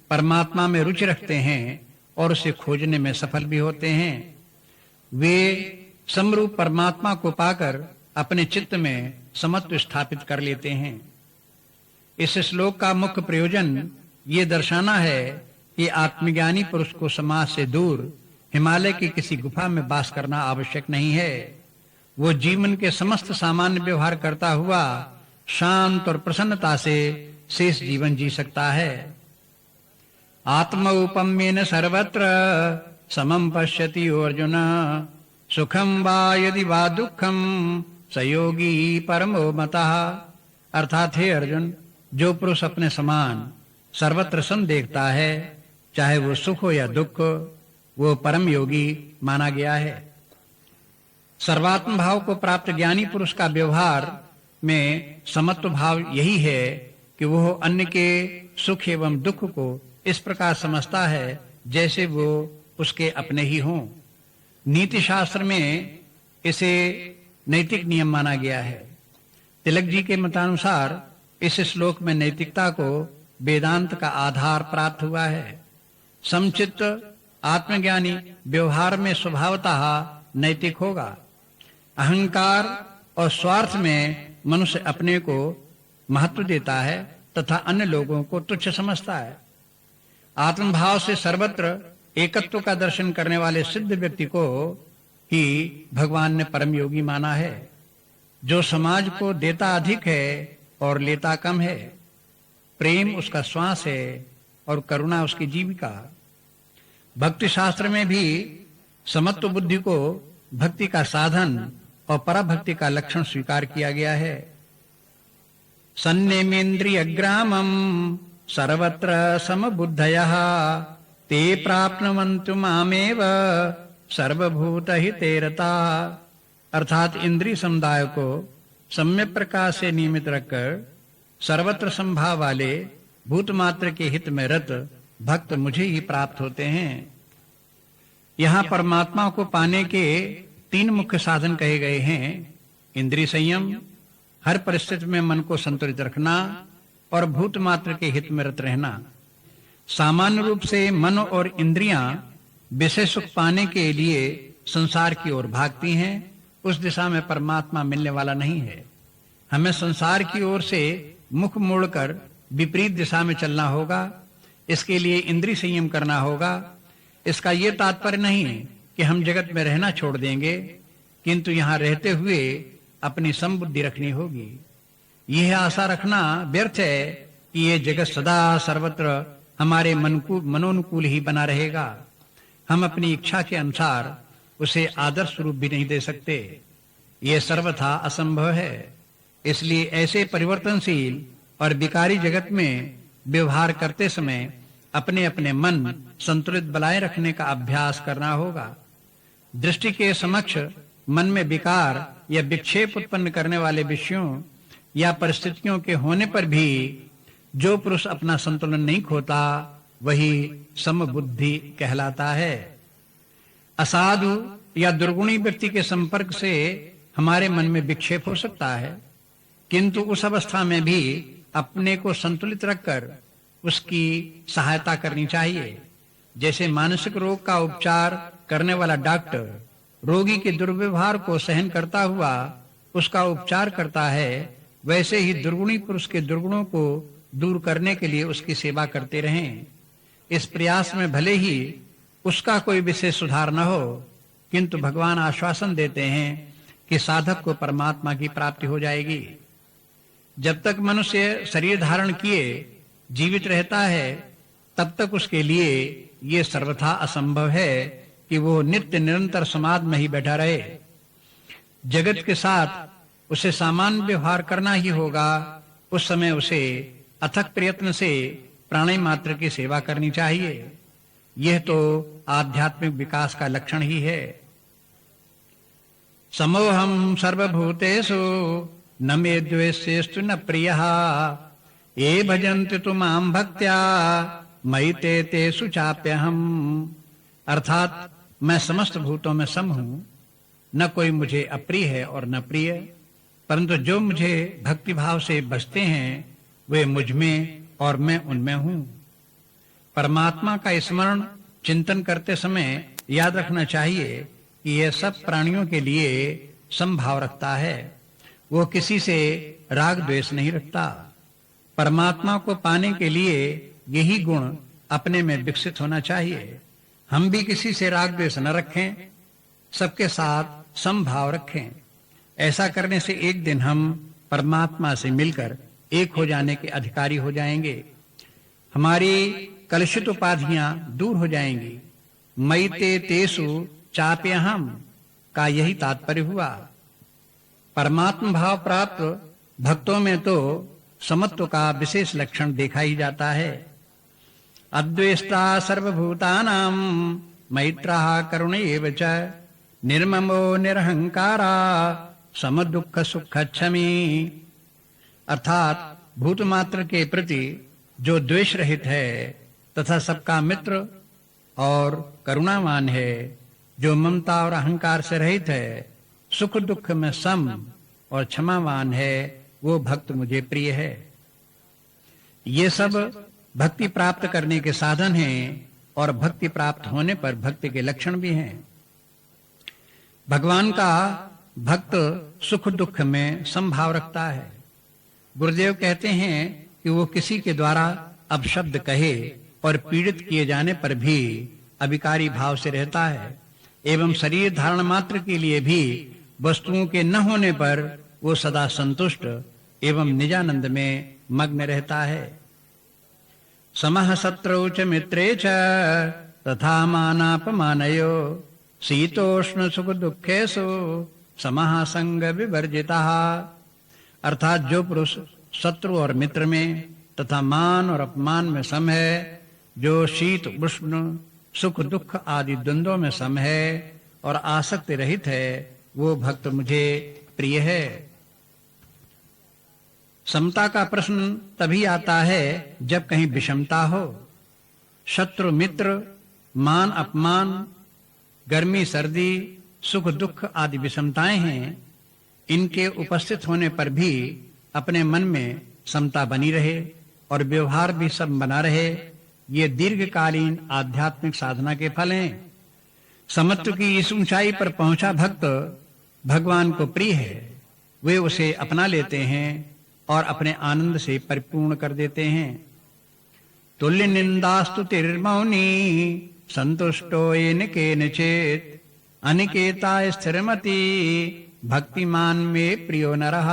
परमात्मा में रुचि रखते हैं और उसे खोजने में सफल भी होते हैं। वे समरूप परमात्मा को पाकर अपने चित्त में समत्व स्थापित कर लेते हैं। इस श्लोक का मुख्य प्रयोजन ये दर्शाना है कि आत्मज्ञानी पुरुष को समाज से दूर हिमालय की किसी गुफा में वास करना आवश्यक नहीं है। वो जीवन के समस्त सामान्य व्यवहार करता हुआ शांत और प्रसन्नता से शेष जीवन जी सकता है। आत्मौपम्येन सर्वत्र समं पश्यति अर्जुन सुखम वा यदि वा दुखम स योगी परमो मतः। अर्थात हे अर्जुन, जो पुरुष अपने समान सर्वत्र सम देखता है, चाहे वो सुख हो या दुख, वो परम योगी माना गया है। सर्वात्म भाव को प्राप्त ज्ञानी पुरुष का व्यवहार में समत्व भाव यही है कि वह अन्य के सुख एवं दुख को इस प्रकार समझता है जैसे वो उसके अपने ही हों। नीति शास्त्र में इसे नैतिक नियम माना गया है। तिलक जी के मतानुसार इस श्लोक में नैतिकता को वेदांत का आधार प्राप्त हुआ है। समचित्त आत्मज्ञानी व्यवहार में स्वभावतः नैतिक होगा। अहंकार और स्वार्थ में मनुष्य अपने को महत्व देता है तथा अन्य लोगों को तुच्छ समझता है। आत्मभाव से सर्वत्र एकत्व का दर्शन करने वाले सिद्ध व्यक्ति को ही भगवान ने परम योगी माना है। जो समाज को देता अधिक है और लेता कम है, प्रेम उसका श्वास है और करुणा उसकी जीविका। भक्ति शास्त्र में भी समत्व बुद्धि को भक्ति का साधन और पराभक्ति का लक्षण स्वीकार किया गया है। सन्नेमेन्द्रियग्रामं सर्वत्र समबुद्धयः ते प्राप्नुवन्तु मामेव सर्वभूतहिते रताः। अर्थात इंद्रिय समुदाय को सम्यक प्रकार से नियमित रखकर सर्वत्र संभाव वाले भूत मात्र के हित में रत भक्त मुझे ही प्राप्त होते हैं। यहाँ परमात्मा को पाने के 3 मुख्य साधन कहे गए हैं। इंद्रिय संयम, हर परिस्थिति में मन को संतुलित रखना और भूत मात्र के हित में रत रहना। सामान्य रूप से मन और इंद्रियां विषय सुख पाने के लिए संसार की ओर भागती हैं। उस दिशा में परमात्मा मिलने वाला नहीं है। हमें संसार की ओर से मुख मोड़कर विपरीत दिशा में चलना होगा। इसके लिए इंद्रिय संयम करना होगा। इसका यह तात्पर्य नहीं कि हम जगत में रहना छोड़ देंगे, किंतु यहाँ रहते हुए अपनी समबुद्धि रखनी होगी। यह आशा रखना व्यर्थ है कि ये जगत सदा सर्वत्र हमारे मनोनुकूल ही बना रहेगा। हम अपनी इच्छा के अनुसार उसे आदर्श रूप भी नहीं दे सकते। यह सर्वथा असंभव है। इसलिए ऐसे परिवर्तनशील और विकारी जगत में व्यवहार करते समय अपने अपने मन संतुलित बनाए रखने का अभ्यास करना होगा। दृष्टि के समक्ष मन में विकार या विक्षेप उत्पन्न करने वाले विषयों या परिस्थितियों के होने पर भी जो पुरुष अपना संतुलन नहीं खोता वही समबुद्धि कहलाता है। असाधु या दुर्गुणी व्यक्ति के संपर्क से हमारे मन में विक्षेप हो सकता है, किंतु उस अवस्था में भी अपने को संतुलित रखकर उसकी सहायता करनी चाहिए। जैसे मानसिक रोग का उपचार करने वाला डॉक्टर रोगी के दुर्व्यवहार को सहन करता हुआ उसका उपचार करता है, वैसे ही दुर्गुणी पुरुष के दुर्गुणों को दूर करने के लिए उसकी सेवा करते रहें। इस प्रयास में भले ही उसका कोई विशेष सुधार न हो, किंतु भगवान आश्वासन देते हैं कि साधक को परमात्मा की प्राप्ति हो जाएगी। जब तक मनुष्य शरीर धारण किए जीवित रहता है, तब तक उसके लिए ये सर्वथा असंभव है कि वो नित्य निरंतर समाधि में ही बैठा रहे। जगत के साथ उसे सामान्य व्यवहार करना ही होगा। उस समय उसे अथक प्रयत्न से प्राणी मात्र की सेवा करनी चाहिए। यह तो आध्यात्मिक विकास का लक्षण ही है। समोहम सर्वभूतेषु न मे द्वेष्यस्तु न प्रियः ये भजन्ति तु मां भक्त्या मयि ते तेषु चाप्यहम्। अर्थात मैं समस्त भूतों में सम हूँ, न कोई मुझे अप्रिय है और न प्रिय, परंतु जो मुझे भक्ति भाव से बसते हैं वे मुझ में और मैं उनमें हूँ। परमात्मा का स्मरण चिंतन करते समय याद रखना चाहिए कि यह सब प्राणियों के लिए समभाव रखता है। वो किसी से राग द्वेष नहीं रखता। परमात्मा को पाने के लिए यही गुण अपने में विकसित होना चाहिए। हम भी किसी से राग द्वेष न रखें, सबके साथ समभाव रखें। ऐसा करने से एक दिन हम परमात्मा से मिलकर एक हो जाने के अधिकारी हो जाएंगे। हमारी कलुषित उपाधियां दूर हो जाएंगी। मयि ते तेषु चाप्यहम् का यही तात्पर्य हुआ। परमात्मा भाव प्राप्त भक्तों में तो समत्व का विशेष लक्षण देखा ही जाता है। अद्वेष्टा सर्वभूतानां मैत्रः करुण एव च निर्ममो निरहंकारा समदुःख सुखक्षमी। अर्थात भूत मात्र के प्रति जो द्वेष रहित है तथा सबका मित्र और करुणावान है, जो ममता और अहंकार से रहित है, सुख दुख में सम और क्षमावान है, वो भक्त मुझे प्रिय है। ये सब भक्ति प्राप्त करने के साधन हैं और भक्ति प्राप्त होने पर भक्ति के लक्षण भी हैं। भगवान का भक्त सुख दुख में समभाव रखता है। गुरुदेव कहते हैं कि वो किसी के द्वारा अपशब्द कहे और पीड़ित किए जाने पर भी अविकारी भाव से रहता है, एवं शरीर धारण मात्र के लिए भी वस्तुओं के न होने पर वो सदा संतुष्ट एवं निजानंद में मग्न रहता है। समः शत्रौ च मित्रे च तथा मानापमानयो शीतोष्ण सुख दुखेषु समः संग विवर्जितः। अर्थात जो पुरुष शत्रु और मित्र में तथा मान और अपमान में सम है, जो शीत उष्ण सुख दुख आदि द्वंद्वों में सम है और आसक्ति रहित है, वो भक्त मुझे प्रिय है। समता का प्रश्न तभी आता है जब कहीं विषमता हो। शत्रु मित्र, मान अपमान, गर्मी सर्दी, सुख दुख आदि विषमताएं हैं। इनके उपस्थित होने पर भी अपने मन में समता बनी रहे और व्यवहार भी सब बना रहे, ये दीर्घकालीन आध्यात्मिक साधना के फल हैं। समत्व की इस ऊंचाई पर पहुंचा भक्त भगवान को प्रिय है। वे उसे अपना लेते हैं और अपने आनंद से परिपूर्ण कर देते हैं। तुल्य निंदास्तुतिर्मौनी संतुष्टो येन केनचित् अनिकेता स्थिरमति भक्तिमान में प्रियो नरः।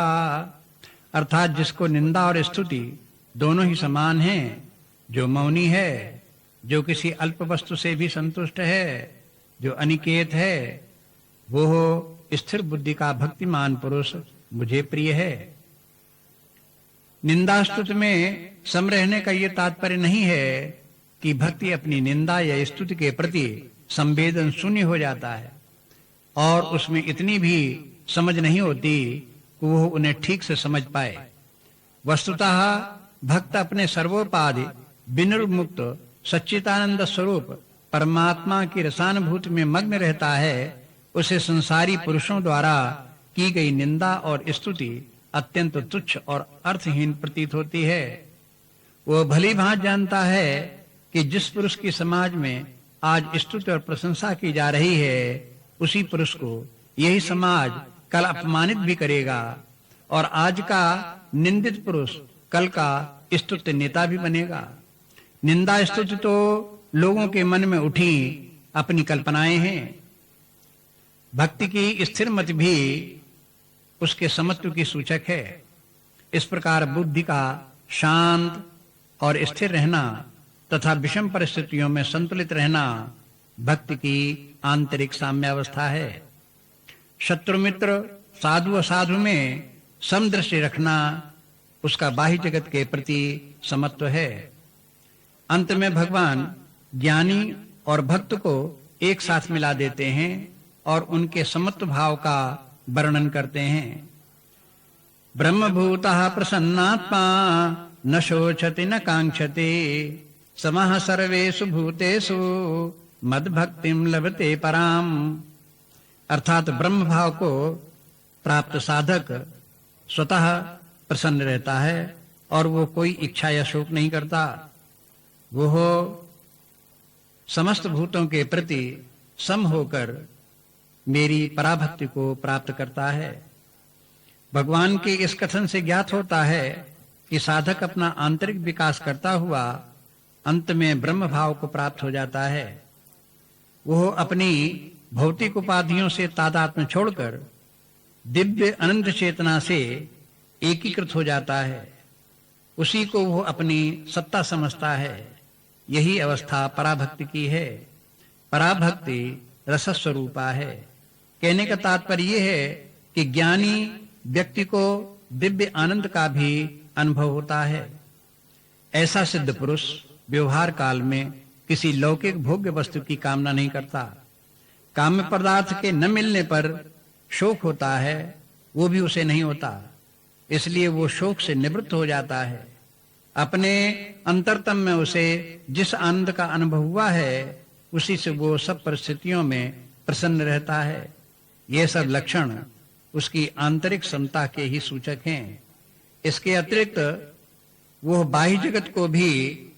अर्थात जिसको निंदा और स्तुति दोनों ही समान हैं, जो मौनी है, जो किसी अल्प वस्तु से भी संतुष्ट है, जो अनिकेत है, वो हो स्थिर बुद्धि का भक्तिमान पुरुष मुझे प्रिय है। निंदा स्तुति में सम रहने का ये तात्पर्य नहीं है कि भक्ति अपनी निंदा या स्तुति के प्रति संवेदन शून्य हो जाता है और उसमें इतनी भी समझ नहीं होती कि वो उन्हें ठीक से समझ पाए। वस्तुतः भक्त अपने सर्वोपाधि विनिर्मुक्त सच्चिदानंद स्वरूप परमात्मा की रसानुभूति में मग्न रहता है। उसे संसारी पुरुषों द्वारा की गई निंदा और स्तुति अत्यंत तुच्छ और अर्थहीन प्रतीत होती है। वो भली भांति जानता है कि जिस पुरुष की समाज में आज स्तुति और प्रशंसा की जा रही है, उसी पुरुष को यही समाज कल अपमानित भी करेगा और आज का निंदित पुरुष कल का स्तुत्य नेता भी बनेगा। निंदा स्तुति तो लोगों के मन में उठी अपनी कल्पनाएं हैं। भक्ति की स्थिर मति भी उसके समत्व की सूचक है। इस प्रकार बुद्धि का शांत और स्थिर रहना तथा विषम परिस्थितियों में संतुलित रहना भक्ति की आंतरिक साम्यावस्था है। शत्रु मित्र, साधु असाधु में समदृष्टि रखना उसका बाह्य जगत के प्रति समत्व है। अंत में भगवान ज्ञानी और भक्त को एक साथ मिला देते हैं और उनके समत्व भाव का वर्णन करते हैं। ब्रह्मभूतः प्रसन्नात्मा न शोचति न कांक्षति समः सर्वेषु भूतेषु मद्भक्तिं लभते पराम। अर्थात ब्रह्म भाव को प्राप्त साधक स्वतः प्रसन्न रहता है और वो कोई इच्छा या शोक नहीं करता। वो समस्त भूतों के प्रति सम होकर मेरी पराभक्ति को प्राप्त करता है। भगवान के इस कथन से ज्ञात होता है कि साधक अपना आंतरिक विकास करता हुआ अंत में ब्रह्म भाव को प्राप्त हो जाता है। वो अपनी भौतिक उपाधियों से तादात्म्य छोड़कर दिव्य अनंत चेतना से एकीकृत हो जाता है। उसी को वो अपनी सत्ता समझता है। यही अवस्था पराभक्ति की है। पराभक्ति रसस्वरूपा है। कहने का तात्पर्य यह है कि ज्ञानी व्यक्ति को दिव्य आनंद का भी अनुभव होता है। ऐसा सिद्ध पुरुष व्यवहार काल में किसी लौकिक भोग्य वस्तु की कामना नहीं करता। काम्य पदार्थ के न मिलने पर शोक होता है, वो भी उसे नहीं होता। इसलिए वो शोक से निवृत्त हो जाता है। अपने अंतरतम में उसे जिस आनंद का अनुभव हुआ है, उसी से वो सब परिस्थितियों में प्रसन्न रहता है। ये सब लक्षण उसकी आंतरिक समता के ही सूचक हैं। इसके अतिरिक्त वो बाह्य जगत को भी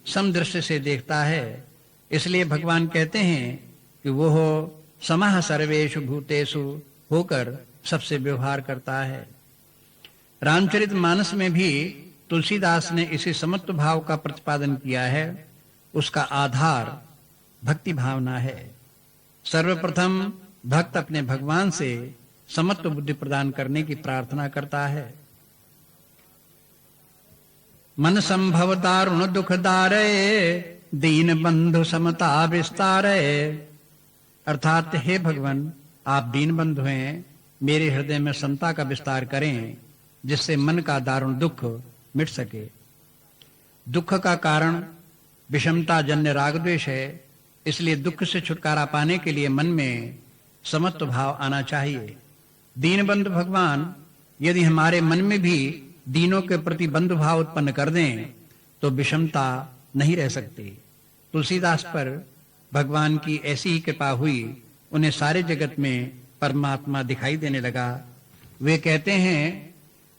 समदृष्टि से देखता है। इसलिए भगवान कहते हैं कि वो समः सर्वेषु भूतेषु होकर सबसे व्यवहार करता है। रामचरितमानस में भी तुलसीदास ने इसी समत्व भाव का प्रतिपादन किया है। उसका आधार भक्ति भावना है। सर्वप्रथम भक्त अपने भगवान से समत्व बुद्धि प्रदान करने की प्रार्थना करता है। मन संभव दारुण दुख दारे दीन बंधु समता विस्तारे अर्थात हे भगवान, आप दीनबंधु हैं, मेरे हृदय में समता का विस्तार करें, जिससे मन का दारुण दुख मिट सके। दुख का कारण विषमता जन्य राग द्वेष है, इसलिए दुख से छुटकारा पाने के लिए मन में समत्व भाव आना चाहिए। दीनबंधु भगवान यदि हमारे मन में भी दीनों के प्रति बंधु भाव उत्पन्न कर दें तो विषमता नहीं रह सकती। तुलसीदास पर भगवान की ऐसी ही कृपा हुई, उन्हें सारे जगत में परमात्मा दिखाई देने लगा। वे कहते हैं,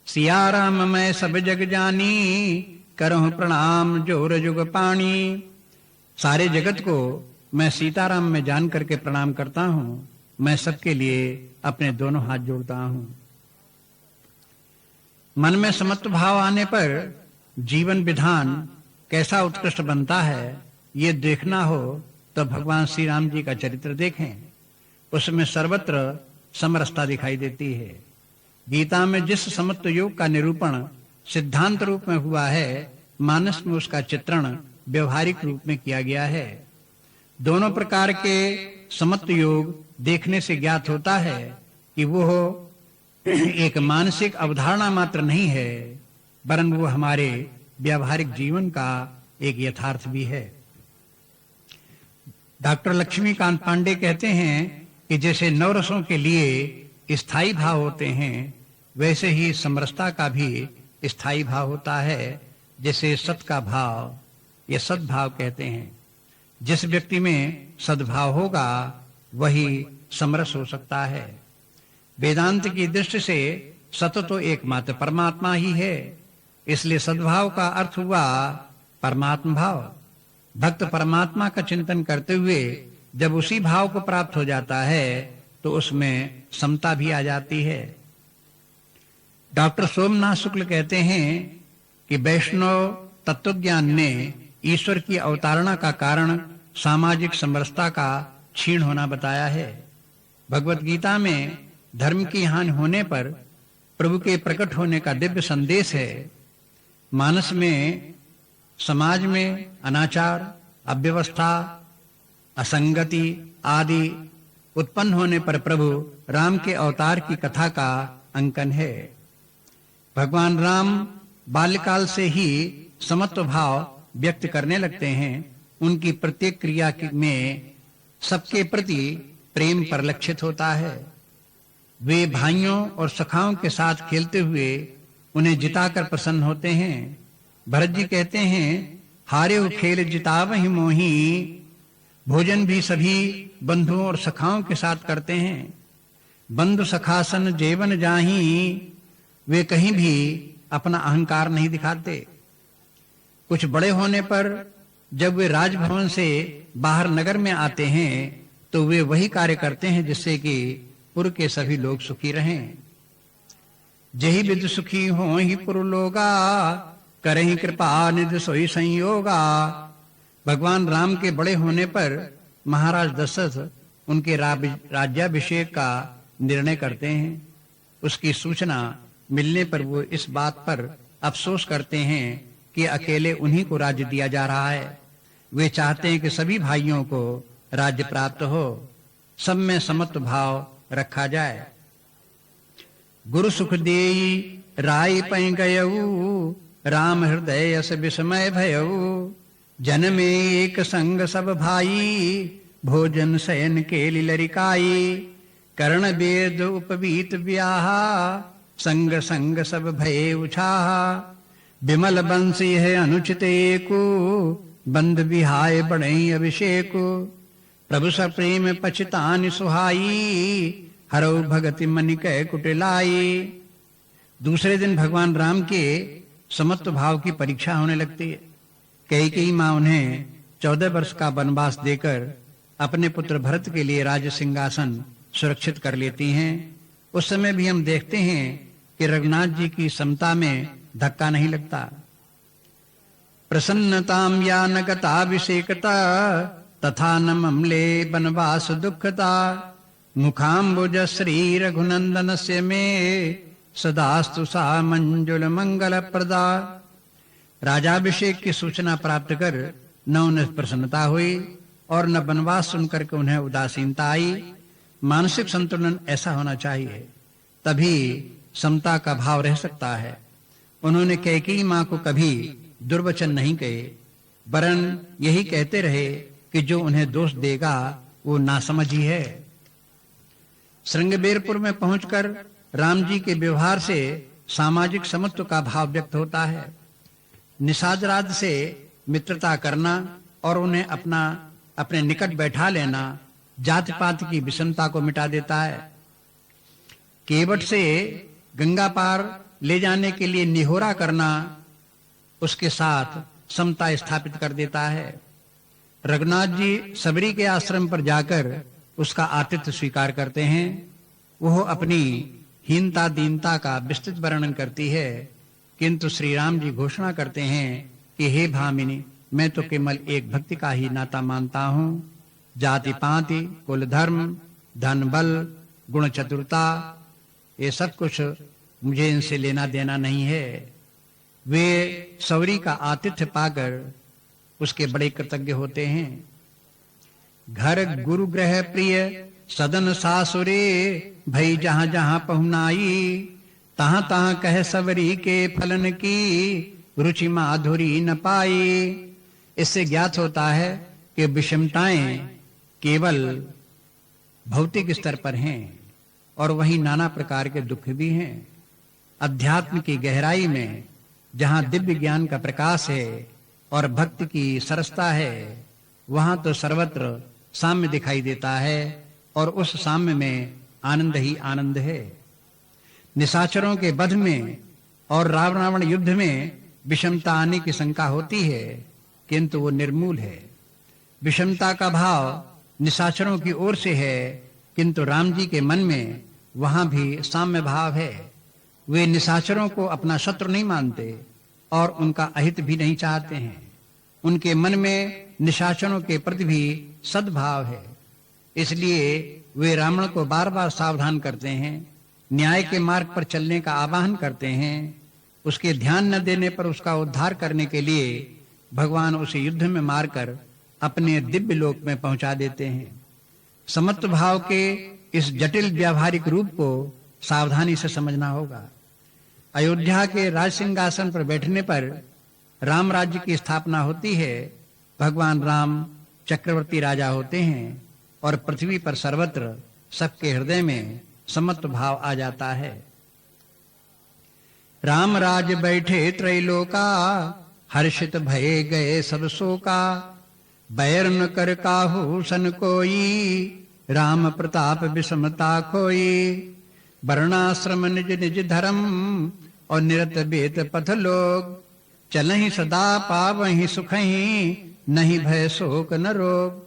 सिया राम मैं सब जग जानी, करहूं प्रणाम जोर जुग पाणी। सारे जगत को मैं सीताराम में जान करके प्रणाम करता हूं, मैं सबके लिए अपने दोनों हाथ जोड़ता हूं। मन में समत्व भाव आने पर जीवन विधान कैसा उत्कृष्ट बनता है, ये देखना हो तो भगवान श्री राम जी का चरित्र देखें। उसमें सर्वत्र समरसता दिखाई देती है। गीता में जिस समत्व योग का निरूपण सिद्धांत रूप में हुआ है, मानस में उसका चित्रण व्यवहारिक रूप में किया गया है। दोनों प्रकार के समत्व योग देखने से ज्ञात होता है कि वो एक मानसिक अवधारणा मात्र नहीं है, वरन वो हमारे व्यावहारिक जीवन का एक यथार्थ भी है। डॉक्टर लक्ष्मीकांत पांडे कहते हैं कि जैसे नवरसों के लिए स्थायी भाव होते हैं, वैसे ही समरसता का भी स्थायी भाव होता है, जैसे सत का भाव या सद्भाव कहते हैं। जिस व्यक्ति में सद्भाव होगा वही समरस हो सकता है। वेदांत की दृष्टि से सत तो एकमात्र परमात्मा ही है, इसलिए सद्भाव का अर्थ हुआ परमात्मा भाव। भक्त परमात्मा का चिंतन करते हुए जब उसी भाव को प्राप्त हो जाता है तो उसमें समता भी आ जाती है। डॉक्टर सोमनाथ शुक्ल कहते हैं कि वैष्णव तत्वज्ञान ने ईश्वर की अवतारणा का कारण सामाजिक समरसता का क्षीण होना बताया है। भगवत गीता में धर्म की हानि होने पर प्रभु के प्रकट होने का दिव्य संदेश है। मानस में समाज में अनाचार, अव्यवस्था, असंगति आदि उत्पन्न होने पर प्रभु राम के अवतार की कथा का अंकन है। भगवान राम बाल्यकाल से ही समत्व भाव व्यक्त करने लगते हैं। उनकी प्रत्येक क्रिया में सबके प्रति प्रेम परिलक्षित होता है। वे भाइयों और सखाओं के साथ खेलते हुए उन्हें जिताकर प्रसन्न होते हैं। भरत जी कहते हैं, हारे खेल जितावहि मोही। भोजन भी सभी बंधुओं और सखाओं के साथ करते हैं। बंधु सखासन जेवन जाही। वे कहीं भी अपना अहंकार नहीं दिखाते। कुछ बड़े होने पर जब वे राजभवन से बाहर नगर में आते हैं तो वे वही कार्य करते हैं जिससे कि पुर के सभी लोग सुखी रहें। जही विद सुखी हो ही पुर लोगा, करहि कृपा निधि सोई संयोगा। भगवान राम के बड़े होने पर महाराज दशरथ उनके राज्याभिषेक का निर्णय करते हैं। उसकी सूचना मिलने पर वो इस बात पर अफसोस करते हैं कि अकेले उन्हीं को राज्य दिया जा रहा है। वे चाहते हैं कि सभी भाइयों को राज्य प्राप्त हो, सब में समत्व भाव रखा जाए। गुरु सुख देई राय पै गयऊ, राम हृदय अस विस्मय भयऊ। जन में एक संग सब भाई, भोजन शयन के लिलरिकाई। कर्ण वेद उपवीत ब्याहा, संग संग सब भय उछाहा। विमल बंसी है अनुचित एको, बंद विहाय बढ़ई अभिषेक। प्रभु स प्रेम पछतान सुहाई, हरौ भगति मनि कै कुटिलाई। दूसरे दिन भगवान राम के समत्व भाव की परीक्षा होने लगती है। कैकेयी मां उन्हें 14 वर्ष का वनवास देकर अपने पुत्र भरत के लिए राज सिंहासन सुरक्षित कर लेती हैं। उस समय भी हम देखते हैं कि रघुनाथ जी की समता में धक्का नहीं लगता। प्रसन्नताम या नगताभिषेकता, तथा न ममले वनवास दुखता। मुखाम्बुज श्री रघुनंदनस्य में, सदास्तु सा मंजुल मंगल प्रदा। राजाभिषेक की सूचना प्राप्त कर न उन्हें प्रसन्नता हुई और न वनवास सुनकर के उन्हें उदासीनता आई। मानसिक संतुलन ऐसा होना चाहिए, तभी समता का भाव रह सकता है। उन्होंने कैकेयी मां को कभी दुर्वचन नहीं कहे, वरन यही कहते रहे कि जो उन्हें दोष देगा वो नासमझ ही है। श्रृंगबेरपुर में पहुंचकर राम जी के व्यवहार से सामाजिक समत्व का भाव व्यक्त होता है। निषादराज से मित्रता करना और उन्हें अपने निकट बैठा लेना जाति पात की विषमता को मिटा देता है। केवट से गंगा पार ले जाने के लिए निहोरा करना उसके साथ समता स्थापित कर देता है। रघुनाथ जी सबरी के आश्रम पर जाकर उसका आतिथ्य स्वीकार करते हैं। वह अपनी हीनता दीनता का विस्तृत वर्णन करती है, किंतु श्री राम जी घोषणा करते हैं कि हे भामिनी, मैं तो केवल एक भक्ति का ही नाता मानता हूँ। जाति पाति, कुल धर्म, धन बल, गुण चतुरता, ये सब कुछ मुझे इनसे लेना देना नहीं है। वे सौरी का आतिथ्य पाकर उसके बड़े कृतज्ञ होते हैं। घर गुरु ग्रह प्रिय सदन सासुरे, भई जहां जहां पहुनाई, तहां तहां कह सवरी के फलन की, रुचि माधुरी न पाई। इससे ज्ञात होता है कि विषमताएं केवल भौतिक स्तर पर हैं और वहीं नाना प्रकार के दुख भी हैं। अध्यात्म की गहराई में जहां दिव्य ज्ञान का प्रकाश है और भक्ति की सरसता है, वहां तो सर्वत्र साम्य दिखाई देता है और उस साम्य में आनंद ही आनंद है। निशाचरों के वध में और रावण युद्ध में विषमता आने की शंका होती है, किंतु वो निर्मूल है। विषमता का भाव निशाचरों की ओर से है, किंतु राम जी के मन में वहां भी साम्य भाव है। वे निशाचरों को अपना शत्रु नहीं मानते और उनका अहित भी नहीं चाहते हैं। उनके मन में निशाचरों के प्रति भी सद्भाव है, इसलिए वे रावण को बार बार सावधान करते हैं, न्याय के मार्ग पर चलने का आह्वान करते हैं। उसके ध्यान न देने पर उसका उद्धार करने के लिए भगवान उसे युद्ध में मारकर अपने दिव्य लोक में पहुंचा देते हैं। समत्व भाव के इस जटिल व्यावहारिक रूप को सावधानी से समझना होगा। अयोध्या के राज सिंहासन पर बैठने पर राम राज्य की स्थापना होती है। भगवान राम चक्रवर्ती राजा होते हैं और पृथ्वी पर सर्वत्र सबके हृदय में समत्व भाव आ जाता है। राम राज बैठे त्रैलोका, हर्षित भये गए सब शोका, बैर न कर काहू सन कोई, राम प्रताप विषमता खोई। वर्णाश्रम निज निज धर्म, और निरत बेत पथ लोग, चलहि सदा पावहि सुखहि, नहीं भय शोक न रोग।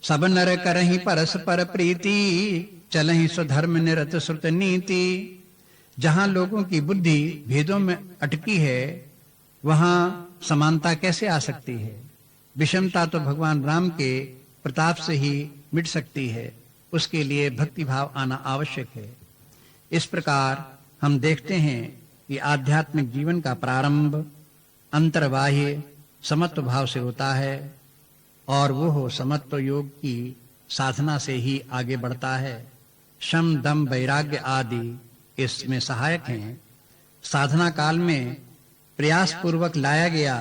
सब नर करहि परस्पर प्रीति, चलहि स्वधर्म निरत श्रुत नीति। जहां लोगों की बुद्धि भेदों में अटकी है, वहां समानता कैसे आ सकती है? विषमता तो भगवान राम के प्रताप से ही मिट सकती है। उसके लिए भक्ति भाव आना आवश्यक है। इस प्रकार हम देखते हैं कि आध्यात्मिक जीवन का प्रारंभ अंतर्बाह्य समत्व भाव से होता है और वो समत्व योग की साधना से ही आगे बढ़ता है। शम दम वैराग्य आदि इसमें सहायक हैं। साधना काल में प्रयास पूर्वक लाया गया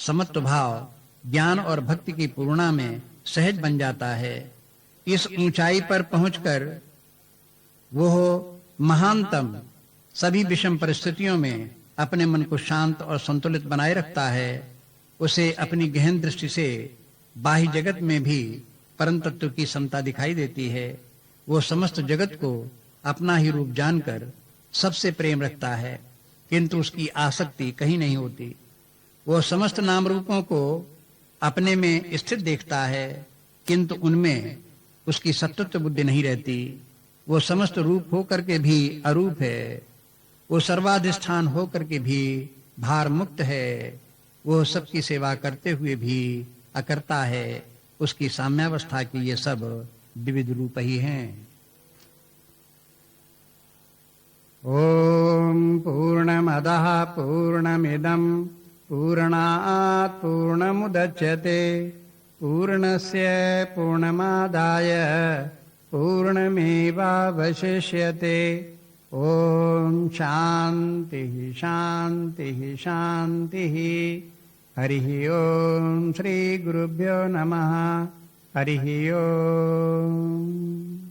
समत्व भाव ज्ञान और भक्ति की पूर्णा में सहज बन जाता है। इस ऊंचाई पर पहुंचकर वो महानतम सभी विषम परिस्थितियों में अपने मन को शांत और संतुलित बनाए रखता है। उसे अपनी गहन दृष्टि से बाह्य जगत में भी परम तत्व की समता दिखाई देती है। वो समस्त जगत को अपना ही रूप जानकर सबसे प्रेम रखता है, किंतु उसकी आसक्ति कहीं नहीं होती। वो समस्त नाम रूपों को अपने में स्थित देखता है, किंतु उनमें उसकी सत्वत्व बुद्धि नहीं रहती। वो समस्त रूप होकर के भी अरूप है। वो सर्वाधिष्ठान होकर के भी भार मुक्त है। वो सबकी सेवा करते हुए भी अकर्ता है। उसकी साम्यावस्था की ये सब विविध रूप ही हैं। ओम पूर्णमदः पूर्णमिदं पूर्णात् पूर्णमुदच्यते पूर्णस्य पूर्णमादाय पूर्णमेवावशिष्यते। ओम शांति शांति शांति। हरि ओम। श्री गुरुभ्यो नमः। हरि ओम।